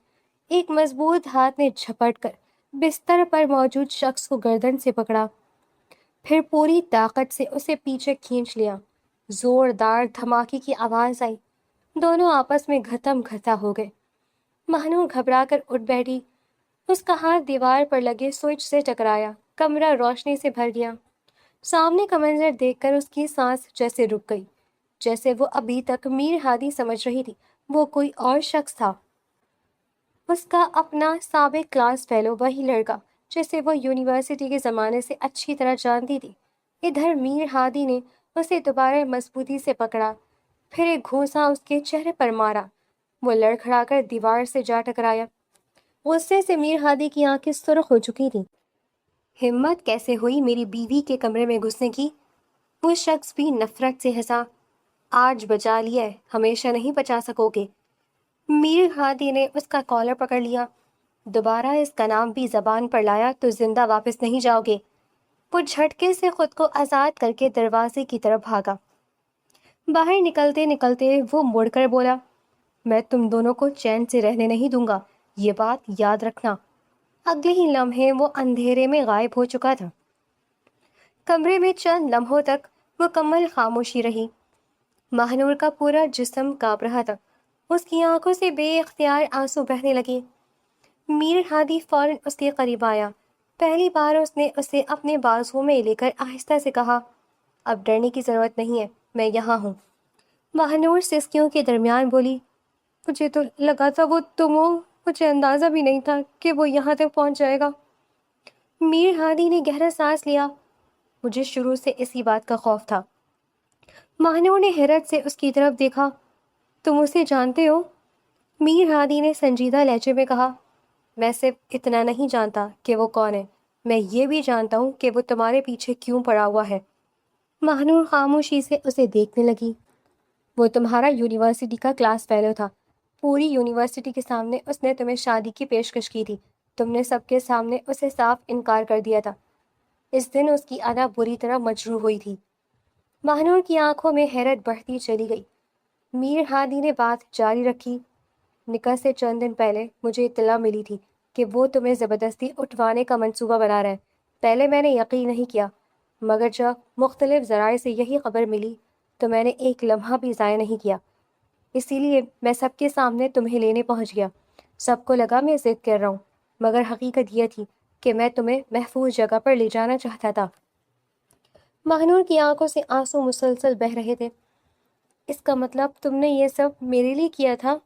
ایک مضبوط ہاتھ نے جھپٹ کر بستر پر موجود شخص کو گردن سے پکڑا، پھر پوری طاقت سے اسے پیچھے کھینچ لیا۔ زوردار دھماکے کی آواز آئی۔ دونوں آپس میں گھتم گھتا ہو گئے۔ مہنور گھبرا کر اٹھ بیٹھی۔ اس کا ہاتھ دیوار پر لگے سوئچ سے ٹکرایا۔ کمرہ روشنی سے بھر گیا۔ سامنے کا منظر دیکھ کر اس کی سانس جیسے رک گئی، جیسے وہ ابھی تک میر ہادی سمجھ رہی تھی وہ کوئی اور شخص تھا۔ اس کا اپنا سابق کلاس فیلو، وہی لڑکا جسے وہ یونیورسٹی کے زمانے سے اچھی طرح جانتی تھی۔ ادھر میر ہادی نے اسے دوبارہ مضبوطی سے پکڑا، پھر ایک گھونسا اس کے چہرے پر مارا۔ وہ لڑکھڑا کر دیوار سے جا ٹکرایا۔ غصے سے میر ہادی کی آنکھیں سرخ ہو چکی تھیں۔ ہمت کیسے ہوئی میری بیوی کے کمرے میں گھسنے کی؟ وہ شخص بھی نفرت سے ہنسا۔ آج بچا لیا ہے، ہمیشہ نہیں بچا سکو گے۔ میر ہادی نے اس کا کالر پکڑ لیا۔ دوبارہ اس کا نام بھی زبان پر لایا تو زندہ واپس نہیں جاؤ گے۔ وہ جھٹکے سے خود کو آزاد کر کے دروازے کی طرف بھاگا۔ باہر نکلتے نکلتے وہ مڑ کر بولا، میں تم دونوں کو چین سے رہنے نہیں دوں گا، یہ بات یاد رکھنا۔ اگلے ہی لمحے وہ اندھیرے میں غائب ہو چکا تھا۔ کمرے میں چند لمحوں تک مکمل خاموشی رہی۔ مہنور کا پورا جسم کانپ رہا تھا۔ اس کی آنکھوں سے بے اختیار آنسو بہنے لگے۔ میر ہادی فوراً اس کے قریب آیا۔ پہلی بار اس نے اسے اپنے بازو میں لے کر آہستہ سے کہا، اب ڈرنے کی ضرورت نہیں ہے، میں یہاں ہوں۔ مہنور سسکیوں کے درمیان بولی، مجھے تو لگا تھا وہ تم ہو، مجھے اندازہ بھی نہیں تھا کہ وہ یہاں تک پہنچ جائے گا۔ میر ہادی نے گہرا سانس لیا۔ مجھے شروع سے اسی بات کا خوف تھا۔ مہنور نے حیرت سے اس کی طرف دیکھا۔ تم اسے جانتے ہو؟ میر ہادی نے سنجیدہ لہجے میں کہا، میں صرف اتنا نہیں جانتا کہ وہ کون ہے، میں یہ بھی جانتا ہوں کہ وہ تمہارے پیچھے کیوں پڑا ہوا ہے۔ مہنور خاموشی سے اسے دیکھنے لگی۔ وہ تمہارا یونیورسٹی کا کلاس فیلو تھا۔ پوری یونیورسٹی کے سامنے اس نے تمہیں شادی کی پیشکش کی تھی۔ تم نے سب کے سامنے اسے صاف انکار کر دیا تھا۔ اس دن اس کی ادا بری طرح مجروح ہوئی تھی۔ مہنور کی آنکھوں میں حیرت بڑھتی چلی گئی۔ میر ہادی نے بات جاری رکھی، نکاح سے چند دن پہلے مجھے اطلاع ملی تھی کہ وہ تمہیں زبردستی اٹھوانے کا منصوبہ بنا رہے ہیں۔ پہلے میں نے یقین نہیں کیا، مگر جب مختلف ذرائع سے یہی خبر ملی تو میں نے ایک لمحہ بھی ضائع نہیں کیا۔ اسی لیے میں سب کے سامنے تمہیں لینے پہنچ گیا۔ سب کو لگا میں ضد کر رہا ہوں، مگر حقیقت یہ تھی کہ میں تمہیں محفوظ جگہ پر لے جانا چاہتا تھا۔ مہنور کی آنکھوں سے آنسو مسلسل بہہ رہے تھے۔ اس کا مطلب تم نے یہ سب میرے لیے کیا تھا؟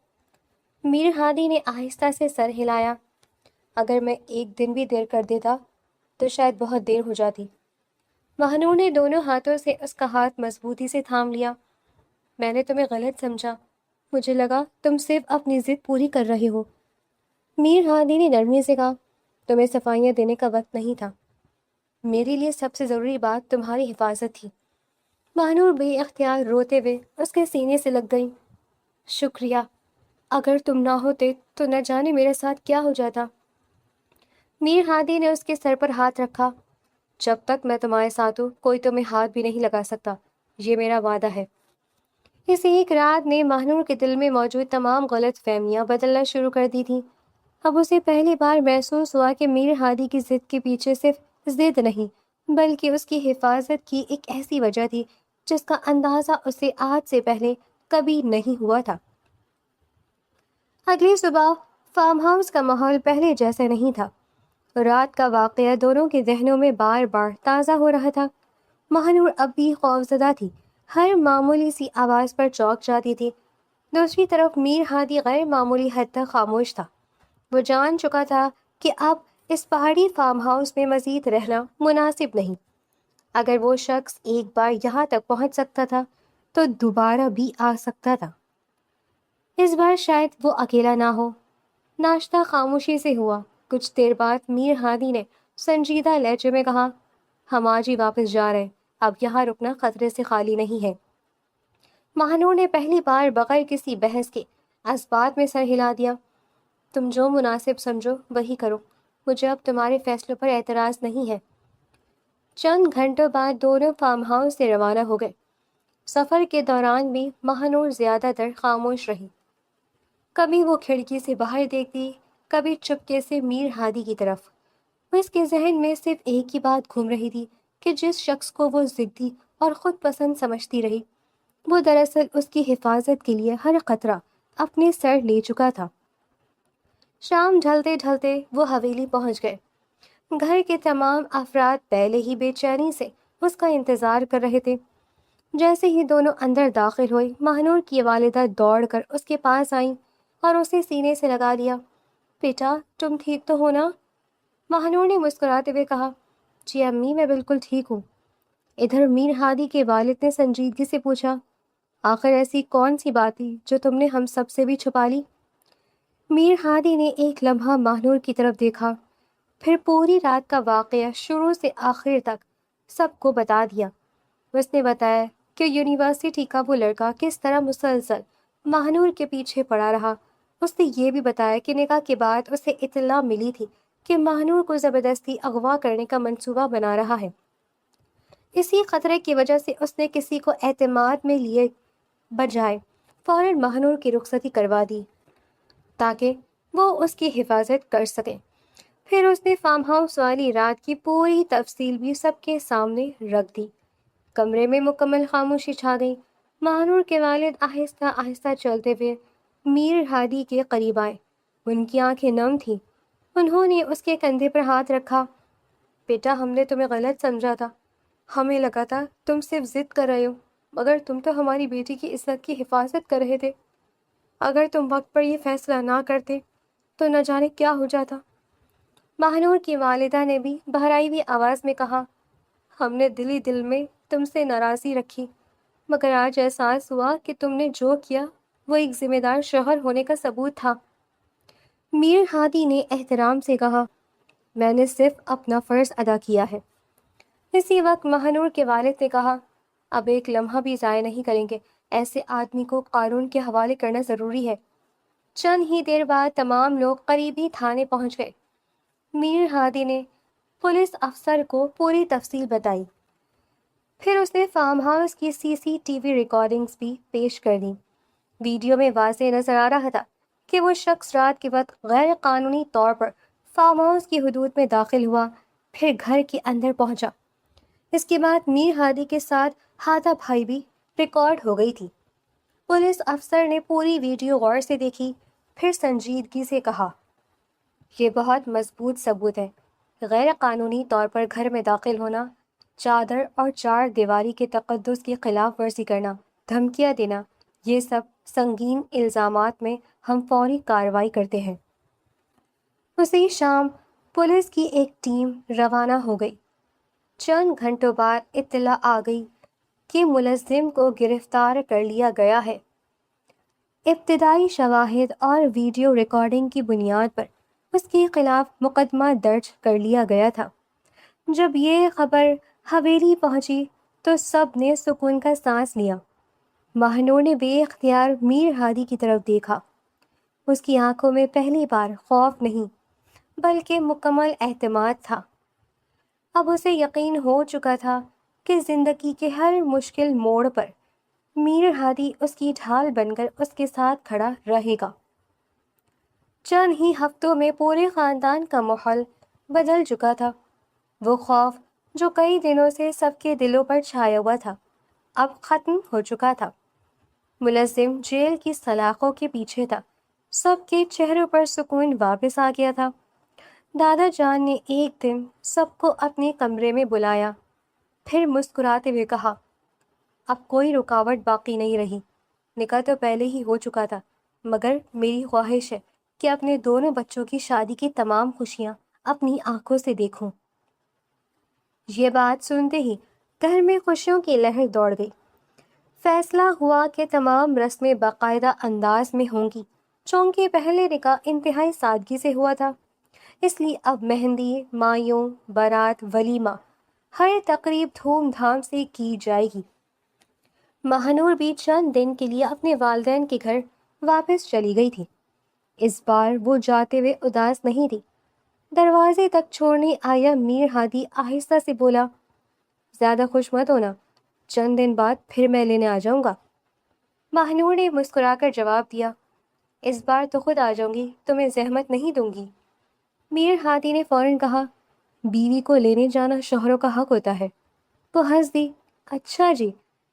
میر ہادی نے آہستہ سے سر ہلایا۔ اگر میں ایک دن بھی دیر کر دیتا تو شاید بہت دیر ہو جاتی۔ مہنور نے دونوں ہاتھوں سے اس کا ہاتھ مضبوطی سے تھام لیا۔ میں نے تمہیں غلط سمجھا، مجھے لگا تم صرف اپنی ضد پوری کر رہے ہو۔ میر ہادی نے نرمی سے کہا، تمہیں صفائیاں دینے کا وقت نہیں تھا، میرے لیے سب سے ضروری بات تمہاری حفاظت تھی۔ مہنور بے اختیار روتے ہوئے اس کے سینے سے لگ گئی۔ شکریہ، اگر تم نہ ہوتے تو نہ جانے میرے ساتھ کیا ہو جاتا۔ میر ہادی نے اس کے سر پر ہاتھ رکھا۔ جب تک میں تمہارے ساتھ ہوں کوئی تمہیں ہاتھ بھی نہیں لگا سکتا، یہ میرا وعدہ ہے۔ اس ایک رات نے مہنور کے دل میں موجود تمام غلط فہمیاں بدلنا شروع کر دی تھیں۔ اب اسے پہلی بار محسوس ہوا کہ میر ہادی کی ضد کے پیچھے صرف ضد نہیں بلکہ اس کی حفاظت کی ایک ایسی وجہ تھی جس کا اندازہ اسے آج سے پہلے کبھی نہیں ہوا تھا۔ اگلی صبح فارم ہاؤس کا ماحول پہلے جیسا نہیں تھا۔ رات کا واقعہ دونوں کے ذہنوں میں بار بار تازہ ہو رہا تھا۔ مہنور اب بھی خوفزدہ تھی، ہر معمولی سی آواز پر چونک جاتی تھی۔ دوسری طرف میر ہادی غیر معمولی حد تک خاموش تھا۔ وہ جان چکا تھا کہ اب اس پہاڑی فارم ہاؤس میں مزید رہنا مناسب نہیں۔ اگر وہ شخص ایک بار یہاں تک پہنچ سکتا تھا تو دوبارہ بھی آ سکتا تھا۔ اس بار شاید وہ اکیلا نہ ہو۔ ناشتہ خاموشی سے ہوا۔ کچھ دیر بعد میر ہادی نے سنجیدہ لہجے میں کہا، ہم آج ہی واپس جا رہے ہیں، اب یہاں رکنا خطرے سے خالی نہیں ہے۔ مہنور نے پہلی بار بغیر کسی بحث کے اس بات میں سر ہلا دیا۔ تم جو مناسب سمجھو وہی کرو، مجھے اب تمہارے فیصلوں پر اعتراض نہیں ہے۔ چند گھنٹوں بعد دونوں فارم ہاؤس سے روانہ ہو گئے۔ سفر کے دوران بھی مہنور زیادہ تر خاموش رہی۔ کبھی وہ کھڑکی سے باہر دیکھتی، کبھی چپکے سے میر ہادی کی طرف۔ اس کے ذہن میں صرف ایک ہی بات گھوم رہی تھی کہ جس شخص کو وہ ضدی اور خود پسند سمجھتی رہی، وہ دراصل اس کی حفاظت کے لیے ہر خطرہ اپنے سر لے چکا تھا۔ شام ڈھلتے ڈھلتے وہ حویلی پہنچ گئے۔ گھر کے تمام افراد پہلے ہی بے چینی سے اس کا انتظار کر رہے تھے۔ جیسے ہی دونوں اندر داخل ہوئے، مہنور کی والدہ دوڑ کر اس کے پاس آئیں اور اسے سینے سے لگا لیا۔ بیٹا، تم ٹھیک تو ہو نا؟ مہنور نے مسکراتے ہوئے کہا، جی امی، میں بالکل ٹھیک ہوں۔ ادھر میر ہادی کے والد نے سنجیدگی سے پوچھا، آخر ایسی کون سی بات تھی جو تم نے ہم سب سے بھی چھپا لی؟ میر ہادی نے ایک لمحہ مہنور کی طرف دیکھا، پھر پوری رات کا واقعہ شروع سے آخر تک سب کو بتا دیا۔ اس نے بتایا کہ یونیورسٹی کا وہ لڑکا کس طرح مسلسل مہنور کے پیچھے پڑا رہا۔ اس نے یہ بھی بتایا کہ نکاح کے بعد اسے اطلاع ملی تھی کہ مہنور کو زبردستی اغوا کرنے کا منصوبہ بنا رہا ہے۔ اسی خطرے کی وجہ سے اس نے کسی کو اعتماد میں لیے بجائے فوراً مہنور کی رخصتی کروا دی تاکہ وہ اس کی حفاظت کر سکے۔ پھر اس نے فارم ہاؤس والی رات کی پوری تفصیل بھی سب کے سامنے رکھ دی۔ کمرے میں مکمل خاموشی چھا گئی۔ مہنور کے والد آہستہ آہستہ چلتے ہوئے میر ہادی کے قریب آئے۔ ان کی آنکھیں نم تھیں۔ انہوں نے اس کے کندھے پر ہاتھ رکھا۔ بیٹا، ہم نے تمہیں غلط سمجھا تھا۔ ہمیں لگا تھا تم صرف ضد کر رہے ہو، مگر تم تو ہماری بیٹی کی عزت کی حفاظت کر رہے تھے۔ اگر تم وقت پر یہ فیصلہ نہ کرتے تو نہ جانے کیا ہو جاتا۔ مہنور کی والدہ نے بھی بھرائی ہوئی آواز میں کہا، ہم نے دل دل میں تم سے ناراضی رکھی، مگر آج احساس ہوا کہ تم نے جو کیا وہ ایک ذمہ دار شوہر ہونے کا ثبوت تھا۔ میر ہادی نے احترام سے کہا، میں نے صرف اپنا فرض ادا کیا ہے۔ اسی وقت مہنور کے والد نے کہا، اب ایک لمحہ بھی ضائع نہیں کریں گے، ایسے آدمی کو قانون کے حوالے کرنا ضروری ہے۔ چند ہی دیر بعد تمام لوگ قریبی تھانے پہنچ گئے۔ میر ہادی نے پولیس افسر کو پوری تفصیل بتائی۔ پھر اس نے فارم ہاؤس کی CCTV ریکارڈنگز بھی پیش کر دیں۔ ویڈیو میں واضح نظر آ رہا تھا کہ وہ شخص رات کے وقت غیر قانونی طور پر فارم ہاؤس کی حدود میں داخل ہوا، پھر گھر کے اندر پہنچا۔ اس کے بعد میر ہادی کے ساتھ ہاتھا پائی بھی ریکارڈ ہو گئی تھی۔ پولیس افسر نے پوری ویڈیو غور سے دیکھی، پھر سنجیدگی سے کہا، یہ بہت مضبوط ثبوت ہے۔ غیر قانونی طور پر گھر میں داخل ہونا، چادر اور چار دیواری کے تقدس کی خلاف ورزی کرنا، دھمکیاں دینا، یہ سب سنگین الزامات میں ہم فوری کارروائی کرتے ہیں۔ اسی شام پولیس کی ایک ٹیم روانہ ہو گئی۔ چند گھنٹوں بعد اطلاع آ گئی کہ ملزم کو گرفتار کر لیا گیا ہے۔ ابتدائی شواہد اور ویڈیو ریکارڈنگ کی بنیاد پر اس کے خلاف مقدمہ درج کر لیا گیا تھا۔ جب یہ خبر حویلی پہنچی تو سب نے سکون کا سانس لیا۔ مہنور نے بے اختیار میر ہادی کی طرف دیکھا۔ اس کی آنکھوں میں پہلی بار خوف نہیں بلکہ مکمل اعتماد تھا۔ اب اسے یقین ہو چکا تھا کہ زندگی کے ہر مشکل موڑ پر میر ہادی اس کی ڈھال بن کر اس کے ساتھ کھڑا رہے گا۔ چند ہی ہفتوں میں پورے خاندان کا ماحول بدل چکا تھا۔ وہ خوف جو کئی دنوں سے سب کے دلوں پر چھایا ہوا تھا، اب ختم ہو چکا تھا۔ ملزم جیل کی سلاخوں کے پیچھے تھا۔ سب کے چہروں پر سکون واپس آ گیا تھا۔ دادا جان نے ایک دن سب کو اپنے کمرے میں بلایا، پھر مسکراتے ہوئے کہا، اب کوئی رکاوٹ باقی نہیں رہی۔ نکاح تو پہلے ہی ہو چکا تھا، مگر میری خواہش ہے کہ اپنے دونوں بچوں کی شادی کی تمام خوشیاں اپنی آنکھوں سے دیکھوں۔ یہ بات سنتے ہی گھر میں خوشیوں کی لہر دوڑ گئی۔ فیصلہ ہوا کہ تمام رسمیں باقاعدہ انداز میں ہوں گی، چونکہ پہلے نکاح انتہائی سادگی سے ہوا تھا۔ اس لیے اب مہندی، مایوں، بارات، ولیمہ، ہر تقریب دھوم دھام سے کی جائے گی۔ مہنور بھی چند دن کے لیے اپنے والدین کے گھر واپس چلی گئی تھی۔ اس بار وہ جاتے ہوئے اداس نہیں تھی، دروازے تک چھوڑنے آیا میر ہادی آہستہ سے بولا، زیادہ خوش مت ہونا، چند دن بعد پھر میں لینے آ جاؤں گا۔ ماہنور نے مسکرا کر جواب دیا، اس بار تو خود آ جاؤں گی، تمہیں زحمت نہیں دوں گی۔ میر ہادی نے فوراً کہا، بیوی کو لینے جانا شوہروں کا حق ہوتا ہے۔ وہ ہنس دی، اچھا جی،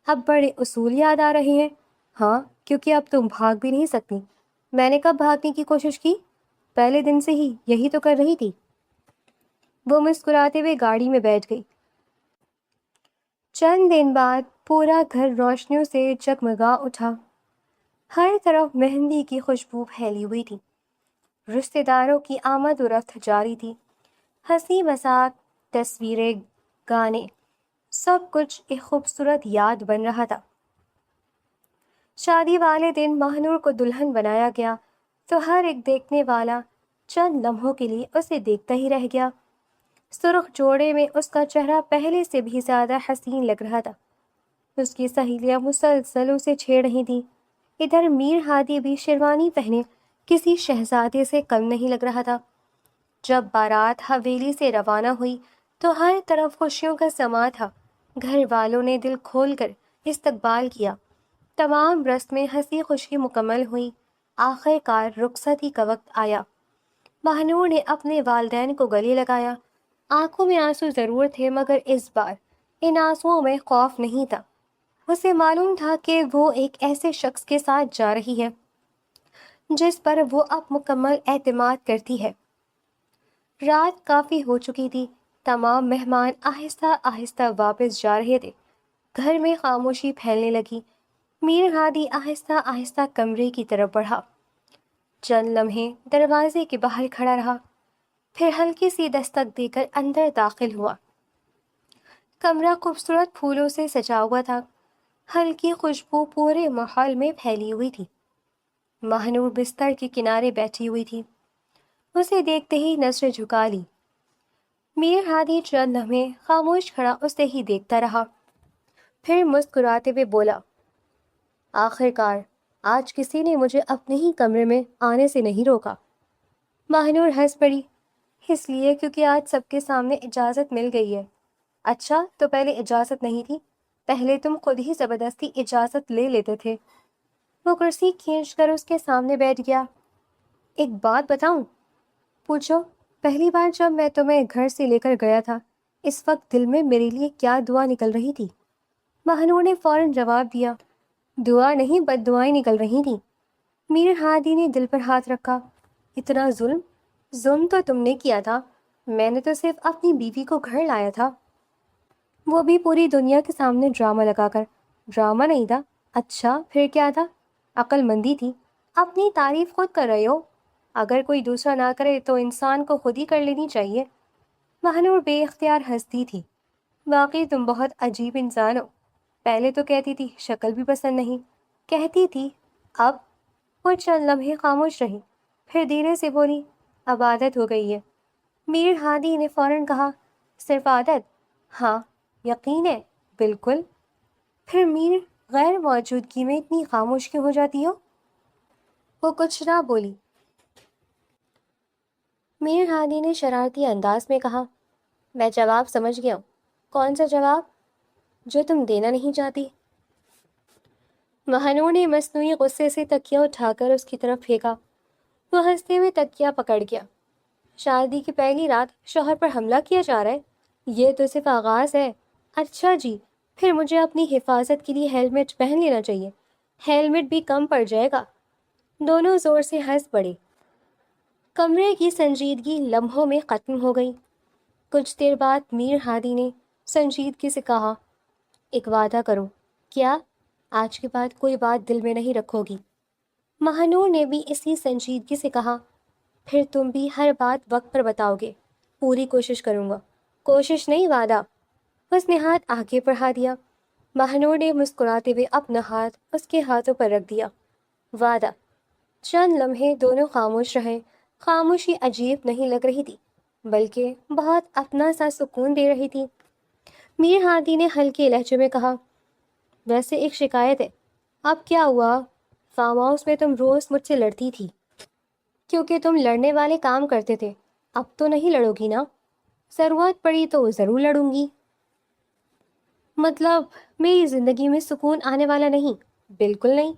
اب بڑے اصول یاد آ رہے ہیں۔ ہاں، کیونکہ اب تم بھاگ بھی نہیں سکتی۔ میں نے کب بھاگنے کی کوشش کی؟ پہلے دن سے ہی یہی تو کر رہی تھی۔ وہ مسکراتے ہوئے گاڑی میں بیٹھ گئی۔ چند دن بعد پورا گھر روشنیوں سے جگمگا اٹھا۔ ہر طرف مہندی کی خوشبو پھیلی ہوئی تھی۔ رشتہ داروں کی آمد و رفت جاری تھی۔ ہنسی مذاق، تصویریں، گانے، سب کچھ ایک خوبصورت یاد بن رہا تھا۔ شادی والے دن ماہنور کو دلہن بنایا گیا تو ہر ایک دیکھنے والا چند لمحوں کے لیے اسے دیکھتا ہی رہ گیا۔ سرخ جوڑے میں اس کا چہرہ پہلے سے بھی زیادہ حسین لگ رہا تھا۔ اس کی سہیلیاں مسلسل اسے چھیڑ رہی تھیں۔ ادھر میر ہادی بھی شیروانی پہنے کسی شہزادے سے کم نہیں لگ رہا تھا۔ جب بارات حویلی سے روانہ ہوئی تو ہر طرف خوشیوں کا سما تھا۔ گھر والوں نے دل کھول کر استقبال کیا۔ تمام رسمیں ہنسی خوشی مکمل ہوئی۔ آخر کار رخصتی کا وقت آیا۔ ماہنور نے اپنے والدین کو گلے لگایا۔ آنکھوں میں آنسو ضرور تھے، مگر اس بار ان آنسوؤں میں خوف نہیں تھا۔ اسے معلوم تھا کہ وہ ایک ایسے شخص کے ساتھ جا رہی ہے جس پر وہ اب مکمل اعتماد کرتی ہے۔ رات کافی ہو چکی تھی۔ تمام مہمان آہستہ آہستہ واپس جا رہے تھے۔ گھر میں خاموشی پھیلنے لگی۔ میر ہادی آہستہ آہستہ کمرے کی طرف بڑھا۔ چند لمحے دروازے کے باہر کھڑا رہا، پھر ہلکی سی دستک دے کر اندر داخل ہوا۔ کمرہ خوبصورت پھولوں سے سجا ہوا تھا۔ ہلکی خوشبو پورے ماحول میں پھیلی ہوئی تھی۔ ماہنور بستر کے کنارے بیٹھی ہوئی تھی۔ اسے دیکھتے ہی نظر جھکا لی۔ میر ہادی چند لمحے خاموش کھڑا اسے ہی دیکھتا رہا، پھر مسکراتے ہوئے بولا، آخر کار آج کسی نے مجھے اپنے ہی کمرے میں آنے سے نہیں روکا۔ ماہنور ہنس پڑی، اس لیے کیونکہ آج سب کے سامنے اجازت مل گئی ہے۔ اچھا، تو پہلے اجازت نہیں تھی؟ پہلے تم خود ہی زبردستی اجازت لے لیتے تھے۔ وہ کرسی کھینچ کر اس کے سامنے بیٹھ گیا۔ ایک بات بتاؤں؟ پوچھو۔ پہلی بار جب میں تمہیں گھر سے لے کر گیا تھا، اس وقت دل میں میرے لیے کیا دعا نکل رہی تھی؟ ماہنور نے فوراً جواب دیا، دعا نہیں، بد دعائیں نکل رہی تھیں۔ میر ہادی نے دل پر ہاتھ رکھا، اتنا ظلم؟ ظلم تو تم نے کیا تھا، میں نے تو صرف اپنی بیوی کو گھر لایا تھا، وہ بھی پوری دنیا کے سامنے ڈرامہ لگا کر۔ ڈرامہ نہیں تھا؟ اچھا پھر کیا تھا؟ عقل مندی تھی۔ اپنی تعریف خود کر رہے ہو، اگر کوئی دوسرا نہ کرے تو انسان کو خود ہی کر لینی چاہیے۔ ماہنور بے اختیار ہنستی تھی، واقعی تم بہت عجیب انسان ہو۔ پہلے تو کہتی تھی شکل بھی پسند نہیں، کہتی تھی اب؟ وہ چند لمحے خاموش رہی، پھر دھیرے سے بولی، اب عادت ہو گئی ہے۔ میر ہادی نے فوراً کہا، صرف عادت؟ ہاں، یقین ہے، بالکل۔ پھر میر غیر موجودگی میں اتنی خاموش کیوں ہو جاتی ہو؟ وہ کچھ نہ بولی۔ میر ہادی نے شرارتی انداز میں کہا، میں جواب سمجھ گیا ہوں۔ کون سا جواب؟ جو تم دینا نہیں چاہتی۔ ماہنور نے مصنوعی غصے سے تکیہ اٹھا کر اس کی طرف پھینکا۔ وہ ہنستے ہوئے تکیہ پکڑ گیا۔ شادی کی پہلی رات شوہر پر حملہ کیا جا رہا ہے؟ یہ تو صرف آغاز ہے۔ اچھا جی، پھر مجھے اپنی حفاظت کے لیے ہیلمٹ پہن لینا چاہیے۔ ہیلمٹ بھی کم پڑ جائے گا۔ دونوں زور سے ہنس پڑے۔ کمرے کی سنجیدگی لمحوں میں ختم ہو گئی۔ کچھ دیر بعد میر ہادی نے سنجیدگی سے کہا، ایک وعدہ کرو۔ کیا؟ آج کے بعد کوئی بات دل میں نہیں رکھو گی۔ ماہنور نے بھی اسی سنجیدگی سے کہا، پھر تم بھی ہر بات وقت پر بتاؤ گے۔ پوری کوشش کروں گا۔ کوشش نہیں، وعدہ۔ اس نے ہاتھ آگے بڑھا دیا۔ ماہنور نے مسکراتے ہوئے اپنا ہاتھ اس کے ہاتھوں پر رکھ دیا، وعدہ۔ چند لمحے دونوں خاموش رہے۔ خاموشی عجیب نہیں لگ رہی تھی، بلکہ بہت اپنا سا سکون دے رہی تھی۔ میر ہادی نے ہلکے لہجے میں کہا، ویسے ایک شکایت ہے۔ اب کیا ہوا؟ فارم ہاؤس میں تم روز مجھ سے لڑتی تھی کیونکہ تم لڑنے والے کام کرتے تھے۔ اب تو نہیں لڑو گی نا؟ ضرورت پڑی تو ضرور لڑوں گی۔ مطلب میری زندگی میں سکون آنے والا نہیں؟ بالکل نہیں۔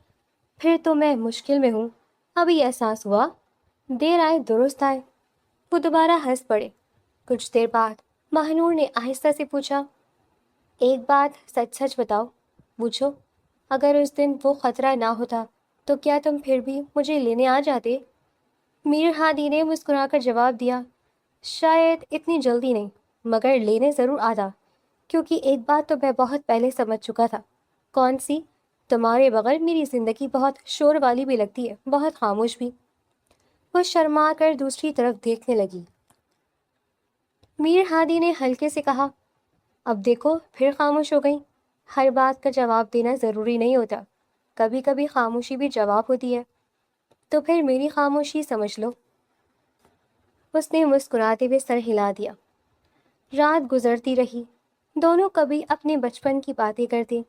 پھر تو میں مشکل میں ہوں۔ ابھی احساس ہوا، دیر آئے درست آئے۔ وہ دوبارہ ہنس پڑے۔ کچھ دیر بعد مہنور نے آہستہ سے پوچھا، ایک بات سچ سچ بتاؤ، پوچھو، اگر اس دن وہ خطرہ نہ ہوتا تو کیا تم پھر بھی مجھے لینے آ جاتے؟ میر ہادی نے مسکرا کر جواب دیا، شاید اتنی جلدی نہیں، مگر لینے ضرور آتا، کیونکہ ایک بات تو میں بہت پہلے سمجھ چکا تھا۔ کون سی؟ تمہارے بغیر میری زندگی بہت شور والی بھی لگتی ہے، بہت خاموش بھی۔ وہ شرما کر دوسری طرف دیکھنے لگی۔ میر ہادی نے ہلکے سے کہا، اب دیکھو پھر خاموش ہو گئی۔ ہر بات کا جواب دینا ضروری نہیں ہوتا، کبھی کبھی خاموشی بھی جواب ہوتی ہے۔ تو پھر میری خاموشی سمجھ لو۔ اس نے مسکراتے ہوئے سر ہلا دیا۔ رات گزرتی رہی۔ دونوں کبھی اپنے بچپن کی باتیں کرتے،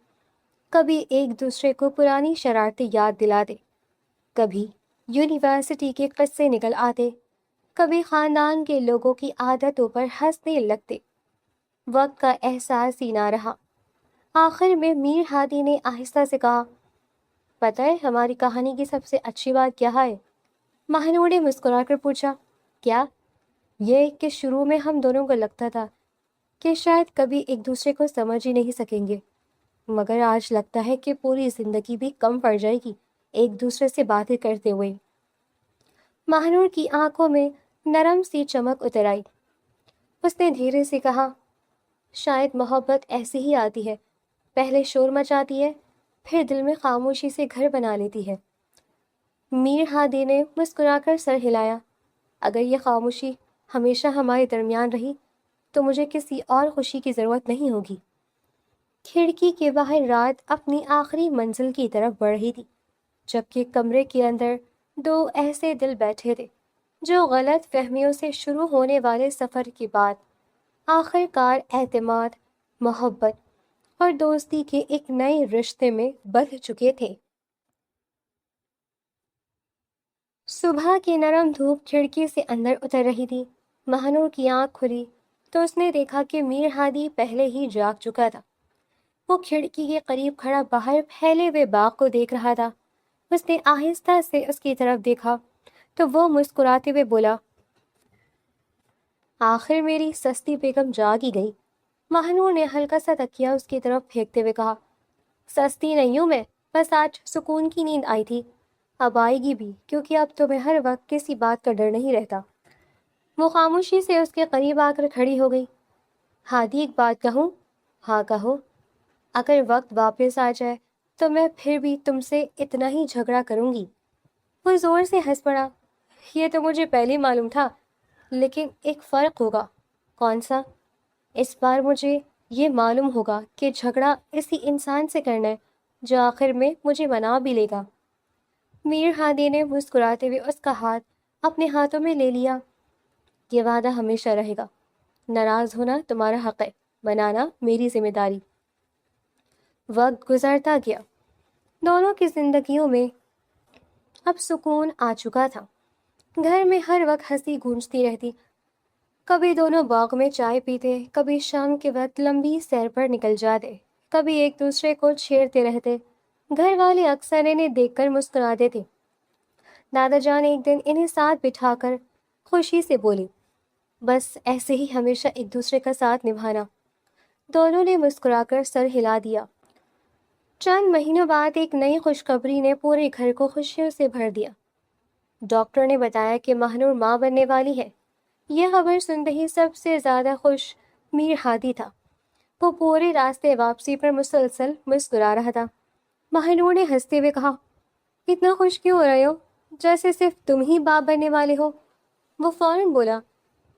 کبھی ایک دوسرے کو پرانی شرارتیں یاد دلاتے، کبھی یونیورسٹی کے قصے نکل آتے، کبھی خاندان کے لوگوں کی عادتوں پر ہنسنے لگتے۔ وقت کا احساس ہی نہ رہا۔ آخر میں میر ہادی نے آہستہ سے کہا، پتہ ہے ہماری کہانی کی سب سے اچھی بات کیا ہے؟ مہنور نے مسکرا کر پوچھا، کیا؟ یہ کہ شروع میں ہم دونوں کو لگتا تھا کہ شاید کبھی ایک دوسرے کو سمجھ ہی نہیں سکیں گے، مگر آج لگتا ہے کہ پوری زندگی بھی کم پڑ جائے گی ایک دوسرے سے باتیں کرتے ہوئے۔ مہنور کی آنکھوں میں نرم سی چمک اتر آئی۔ اس نے دھیرے سے کہا، شاید محبت ایسی ہی آتی ہے، پہلے شور مچاتی ہے، پھر دل میں خاموشی سے گھر بنا لیتی ہے۔ میر ہادی نے مسکرا کر سر ہلایا، اگر یہ خاموشی ہمیشہ ہمارے درمیان رہی تو مجھے کسی اور خوشی کی ضرورت نہیں ہوگی۔ کھڑکی کے باہر رات اپنی آخری منزل کی طرف بڑھ رہی تھی، جبکہ کمرے کے اندر دو ایسے دل بیٹھے تھے جو غلط فہمیوں سے شروع ہونے والے سفر کے بعد آخر کار اعتماد، محبت اور دوستی کے ایک نئے رشتے میں بندھ چکے تھے۔ صبح کی نرم دھوپ کھڑکی سے اندر اتر رہی تھی۔ مہنور کی آنکھ کھلی تو اس نے دیکھا کہ میر ہادی پہلے ہی جاگ چکا تھا۔ وہ کھڑکی کے قریب کھڑا باہر پھیلے ہوئے باغ کو دیکھ رہا تھا۔ اس نے آہستہ سے اس کی طرف دیکھا تو وہ مسکراتے ہوئے بولا، آخر میری سستی بیگم جاگ ہی گئی۔ مہنور نے ہلکا سا تکیہ اس کی طرف پھینکتے ہوئے کہا، سستی نہیں ہوں میں، بس آج سکون کی نیند آئی تھی، اب آئے گی بھی، کیونکہ اب تمہیں ہر وقت کسی بات کا ڈر نہیں رہتا۔ وہ خاموشی سے اس کے قریب آ کر کھڑی ہو گئی۔ ہادی ایک بات کہوں؟ ہاں کہو۔ اگر وقت واپس آ جائے تو میں پھر بھی تم سے اتنا ہی جھگڑا کروں گی۔ وہ زور سے ہنس پڑا، یہ تو مجھے پہلے ہی معلوم تھا، لیکن ایک فرق ہوگا۔ کون سا؟ اس بار مجھے یہ معلوم ہوگا کہ جھگڑا اسی انسان سے کرنا ہے جو آخر میں مجھے منا بھی لے گا۔ میر ہادی نے مسکراتے ہوئے اس کا ہاتھ اپنے ہاتھوں میں لے لیا، یہ وعدہ ہمیشہ رہے گا، ناراض ہونا تمہارا حق ہے، منانا میری ذمہ داری۔ وقت گزرتا گیا۔ دونوں کی زندگیوں میں اب سکون آ چکا تھا۔ گھر میں ہر وقت ہنسی گونجتی رہتی۔ کبھی دونوں باغ میں چائے پیتے، کبھی شام کے وقت لمبی سیر پر نکل جاتے، کبھی ایک دوسرے کو چھیڑتے رہتے۔ گھر والے اکثر انہیں دیکھ کر مسکراتے تھے۔ دادا جان ایک دن انہیں ساتھ بٹھا کر خوشی سے بولی، بس ایسے ہی ہمیشہ ایک دوسرے کا ساتھ نبھانا۔ دونوں نے مسکرا کر سر ہلا دیا۔ چند مہینوں بعد ایک نئی خوشخبری نے پورے گھر کو خوشیوں سے بھر دیا۔ ڈاکٹر نے بتایا کہ مہنور ماں بننے والی ہے۔ یہ خبر سنتے ہی سب سے زیادہ خوش میر ہادی تھا۔ وہ پورے راستے واپسی پر مسلسل مسکرا رہا تھا۔ مہنور نے ہنستے ہوئے کہا، اتنا خوش کیوں ہو رہے ہو، جیسے صرف تم ہی باپ بننے والے ہو؟ وہ فوراً بولا،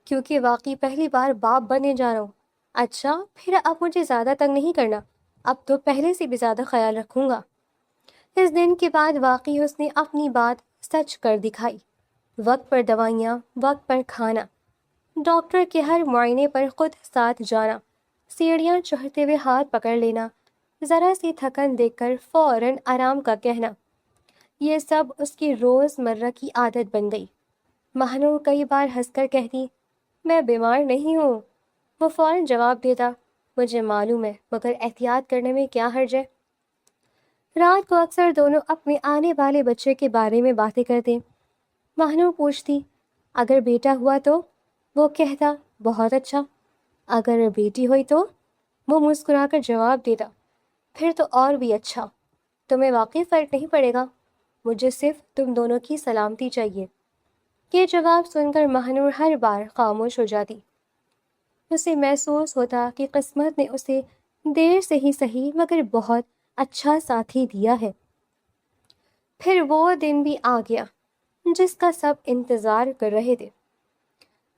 کیونکہ واقعی پہلی بار باپ بننے جا رہا ہوں۔ اچھا، پھر اب مجھے زیادہ تنگ نہیں کرنا، اب تو پہلے سے بھی زیادہ خیال رکھوں گا۔ اس دن کے بعد واقعی اس نے اپنی بات سچ کر دکھائی۔ وقت پر دوائیاں، وقت پر کھانا، ڈاکٹر کے ہر معائنے پر خود ساتھ جانا، سیڑھیاں چڑھتے ہوئے ہاتھ پکڑ لینا، ذرا سی تھکن دیکھ کر فوراً آرام کا کہنا، یہ سب اس کی روز مرہ کی عادت بن گئی۔ مہنور کئی بار ہنس کر کہتی، میں بیمار نہیں ہوں۔ وہ فوراً جواب دیتا، مجھے معلوم ہے، مگر احتیاط کرنے میں کیا حرج ہے؟ رات کو اکثر دونوں اپنے آنے والے بچے کے بارے میں باتیں کرتے۔ مہنور پوچھتی، اگر بیٹا ہوا تو؟ وہ کہتا، بہت اچھا۔ اگر بیٹی ہوئی تو؟ وہ مسکرا کر جواب دیتا، پھر تو اور بھی اچھا۔ تمہیں واقعی فرق نہیں پڑے گا، مجھے صرف تم دونوں کی سلامتی چاہیے۔ یہ جواب سن کر مہنور ہر بار خاموش ہو جاتی۔ اسے محسوس ہوتا کہ قسمت نے اسے دیر سے ہی صحیح مگر بہت اچھا ساتھی دیا ہے۔ پھر وہ دن بھی آ گیا جس کا سب انتظار کر رہے تھے۔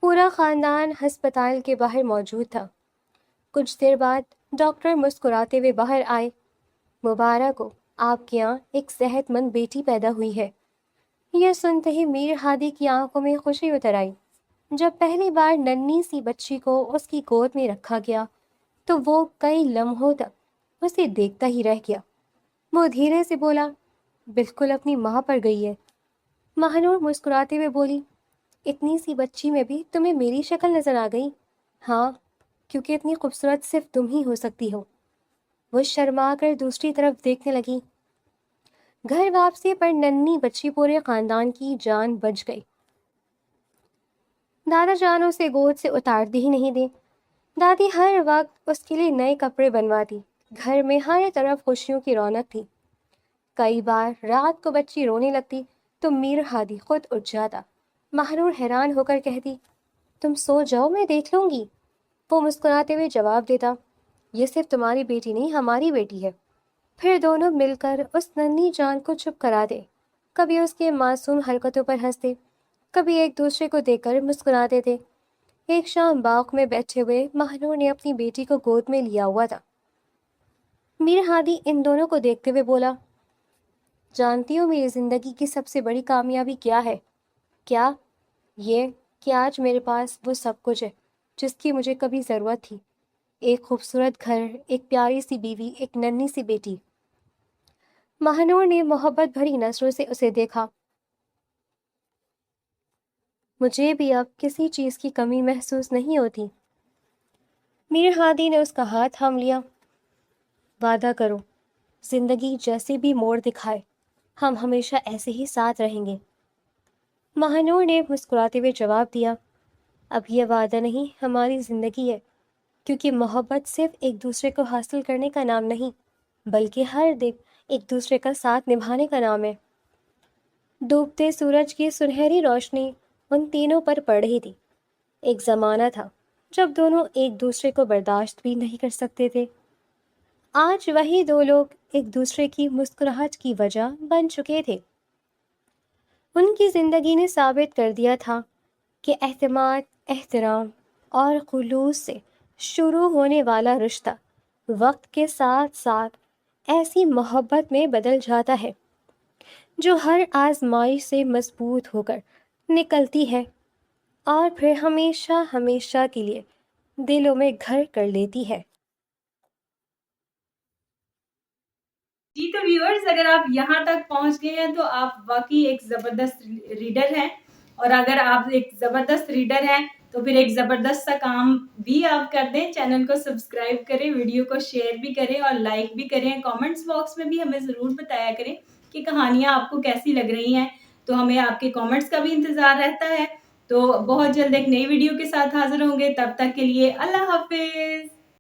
پورا خاندان ہسپتال کے باہر موجود تھا۔ کچھ دیر بعد ڈاکٹر مسکراتے ہوئے باہر آئے۔ مبارک ہو، آپ کے یہاں ایک صحت مند بیٹی پیدا ہوئی ہے۔ یہ سنتے ہی میر ہادی کی آنکھوں میں خوشی اتر آئی۔ جب پہلی بار ننھی سی بچی کو اس کی گود میں رکھا گیا تو وہ کئی لمحوں تک اسے دیکھتا ہی رہ گیا۔ وہ دھیرے سے بولا، بالکل اپنی ماں پر گئی ہے۔ مہنور مسکراتے ہوئے بولی، اتنی سی بچی میں بھی تمہیں میری شکل نظر آ گئی؟ ہاں، کیونکہ اتنی خوبصورت صرف تم ہی ہو سکتی ہو۔ وہ شرما کر دوسری طرف دیکھنے لگی۔ گھر واپسی پر ننھی بچی پورے خاندان کی جان بچ گئی۔ دادا جان اسے گود سے اتارتے ہی نہیں دے۔ دادی ہر وقت اس کے لیے نئے کپڑے بنواتی۔ گھر میں ہر طرف خوشیوں کی رونق تھی۔ کئی بار رات کو بچی رونے لگتی تو میر ہادی خود اٹھ جاتا۔ مہنور حیران ہو کر کہتی، تم سو جاؤ، میں دیکھ لوں گی۔ وہ مسکراتے ہوئے جواب دیتا، یہ صرف تمہاری بیٹی نہیں، ہماری بیٹی ہے۔ پھر دونوں مل کر اس ننھی جان کو چپ کراتے، کبھی اس کے معصوم حرکتوں پر ہنستے، کبھی ایک دوسرے کو دیکھ کر مسکراتے تھے۔ ایک شام باغ میں بیٹھے ہوئے مہنور نے اپنی بیٹی کو گود میں لیا ہوا تھا۔ میر ہادی ان دونوں کو دیکھتے ہوئے بولا، جانتی ہو میری زندگی کی سب سے بڑی کامیابی کیا ہے؟ کیا؟ یہ کہ آج میرے پاس وہ سب کچھ ہے جس کی مجھے کبھی ضرورت تھی۔ ایک خوبصورت گھر، ایک پیاری سی بیوی، ایک ننھی سی بیٹی۔ مہنور نے محبت بھری نظروں سے اسے دیکھا۔ مجھے بھی اب کسی چیز کی کمی محسوس نہیں ہوتی۔ میر ہادی نے اس کا ہاتھ تھام لیا۔ وعدہ کرو، زندگی جیسے بھی موڑ دکھائے، ہم ہمیشہ ایسے ہی ساتھ رہیں گے۔ مہنور نے مسکراتے ہوئے جواب دیا، اب یہ وعدہ نہیں، ہماری زندگی ہے، کیونکہ محبت صرف ایک دوسرے کو حاصل کرنے کا نام نہیں، بلکہ ہر دن ایک دوسرے کا ساتھ نبھانے کا نام ہے۔ ڈوبتے سورج کی سنہری روشنی ان تینوں پر پڑ رہی تھی۔ ایک زمانہ تھا جب دونوں ایک دوسرے کو برداشت بھی نہیں کر سکتے تھے۔ آج وہی دو لوگ ایک دوسرے کی مسکراہٹ کی وجہ بن چکے تھے۔ ان کی زندگی نے ثابت کر دیا تھا کہ اعتماد، احترام اور خلوص سے شروع ہونے والا رشتہ وقت کے ساتھ ساتھ ایسی محبت میں بدل جاتا ہے جو ہر آزمائش سے مضبوط ہو کر نکلتی ہے اور پھر ہمیشہ ہمیشہ کے لیے دلوں میں گھر کر لیتی ہے۔ جی تو ویورز، اگر آپ یہاں تک پہنچ گئے ہیں تو آپ واقعی ایک زبردست ریڈر ہیں، اور اگر آپ ایک زبردست ریڈر ہیں تو پھر ایک زبردست سا کام بھی آپ کر دیں، چینل کو سبسکرائب کریں، ویڈیو کو شیئر بھی کریں اور لائک بھی کریں۔ کامنٹس باکس میں بھی ہمیں ضرور بتایا کریں کہ کہانیاں آپ کو کیسی لگ رہی ہیں، تو ہمیں آپ کے کامنٹس کا بھی انتظار رہتا ہے۔ تو بہت جلد ایک نئی ویڈیو کے ساتھ حاضر ہوں گے، تب تک کے لیے اللہ حافظ۔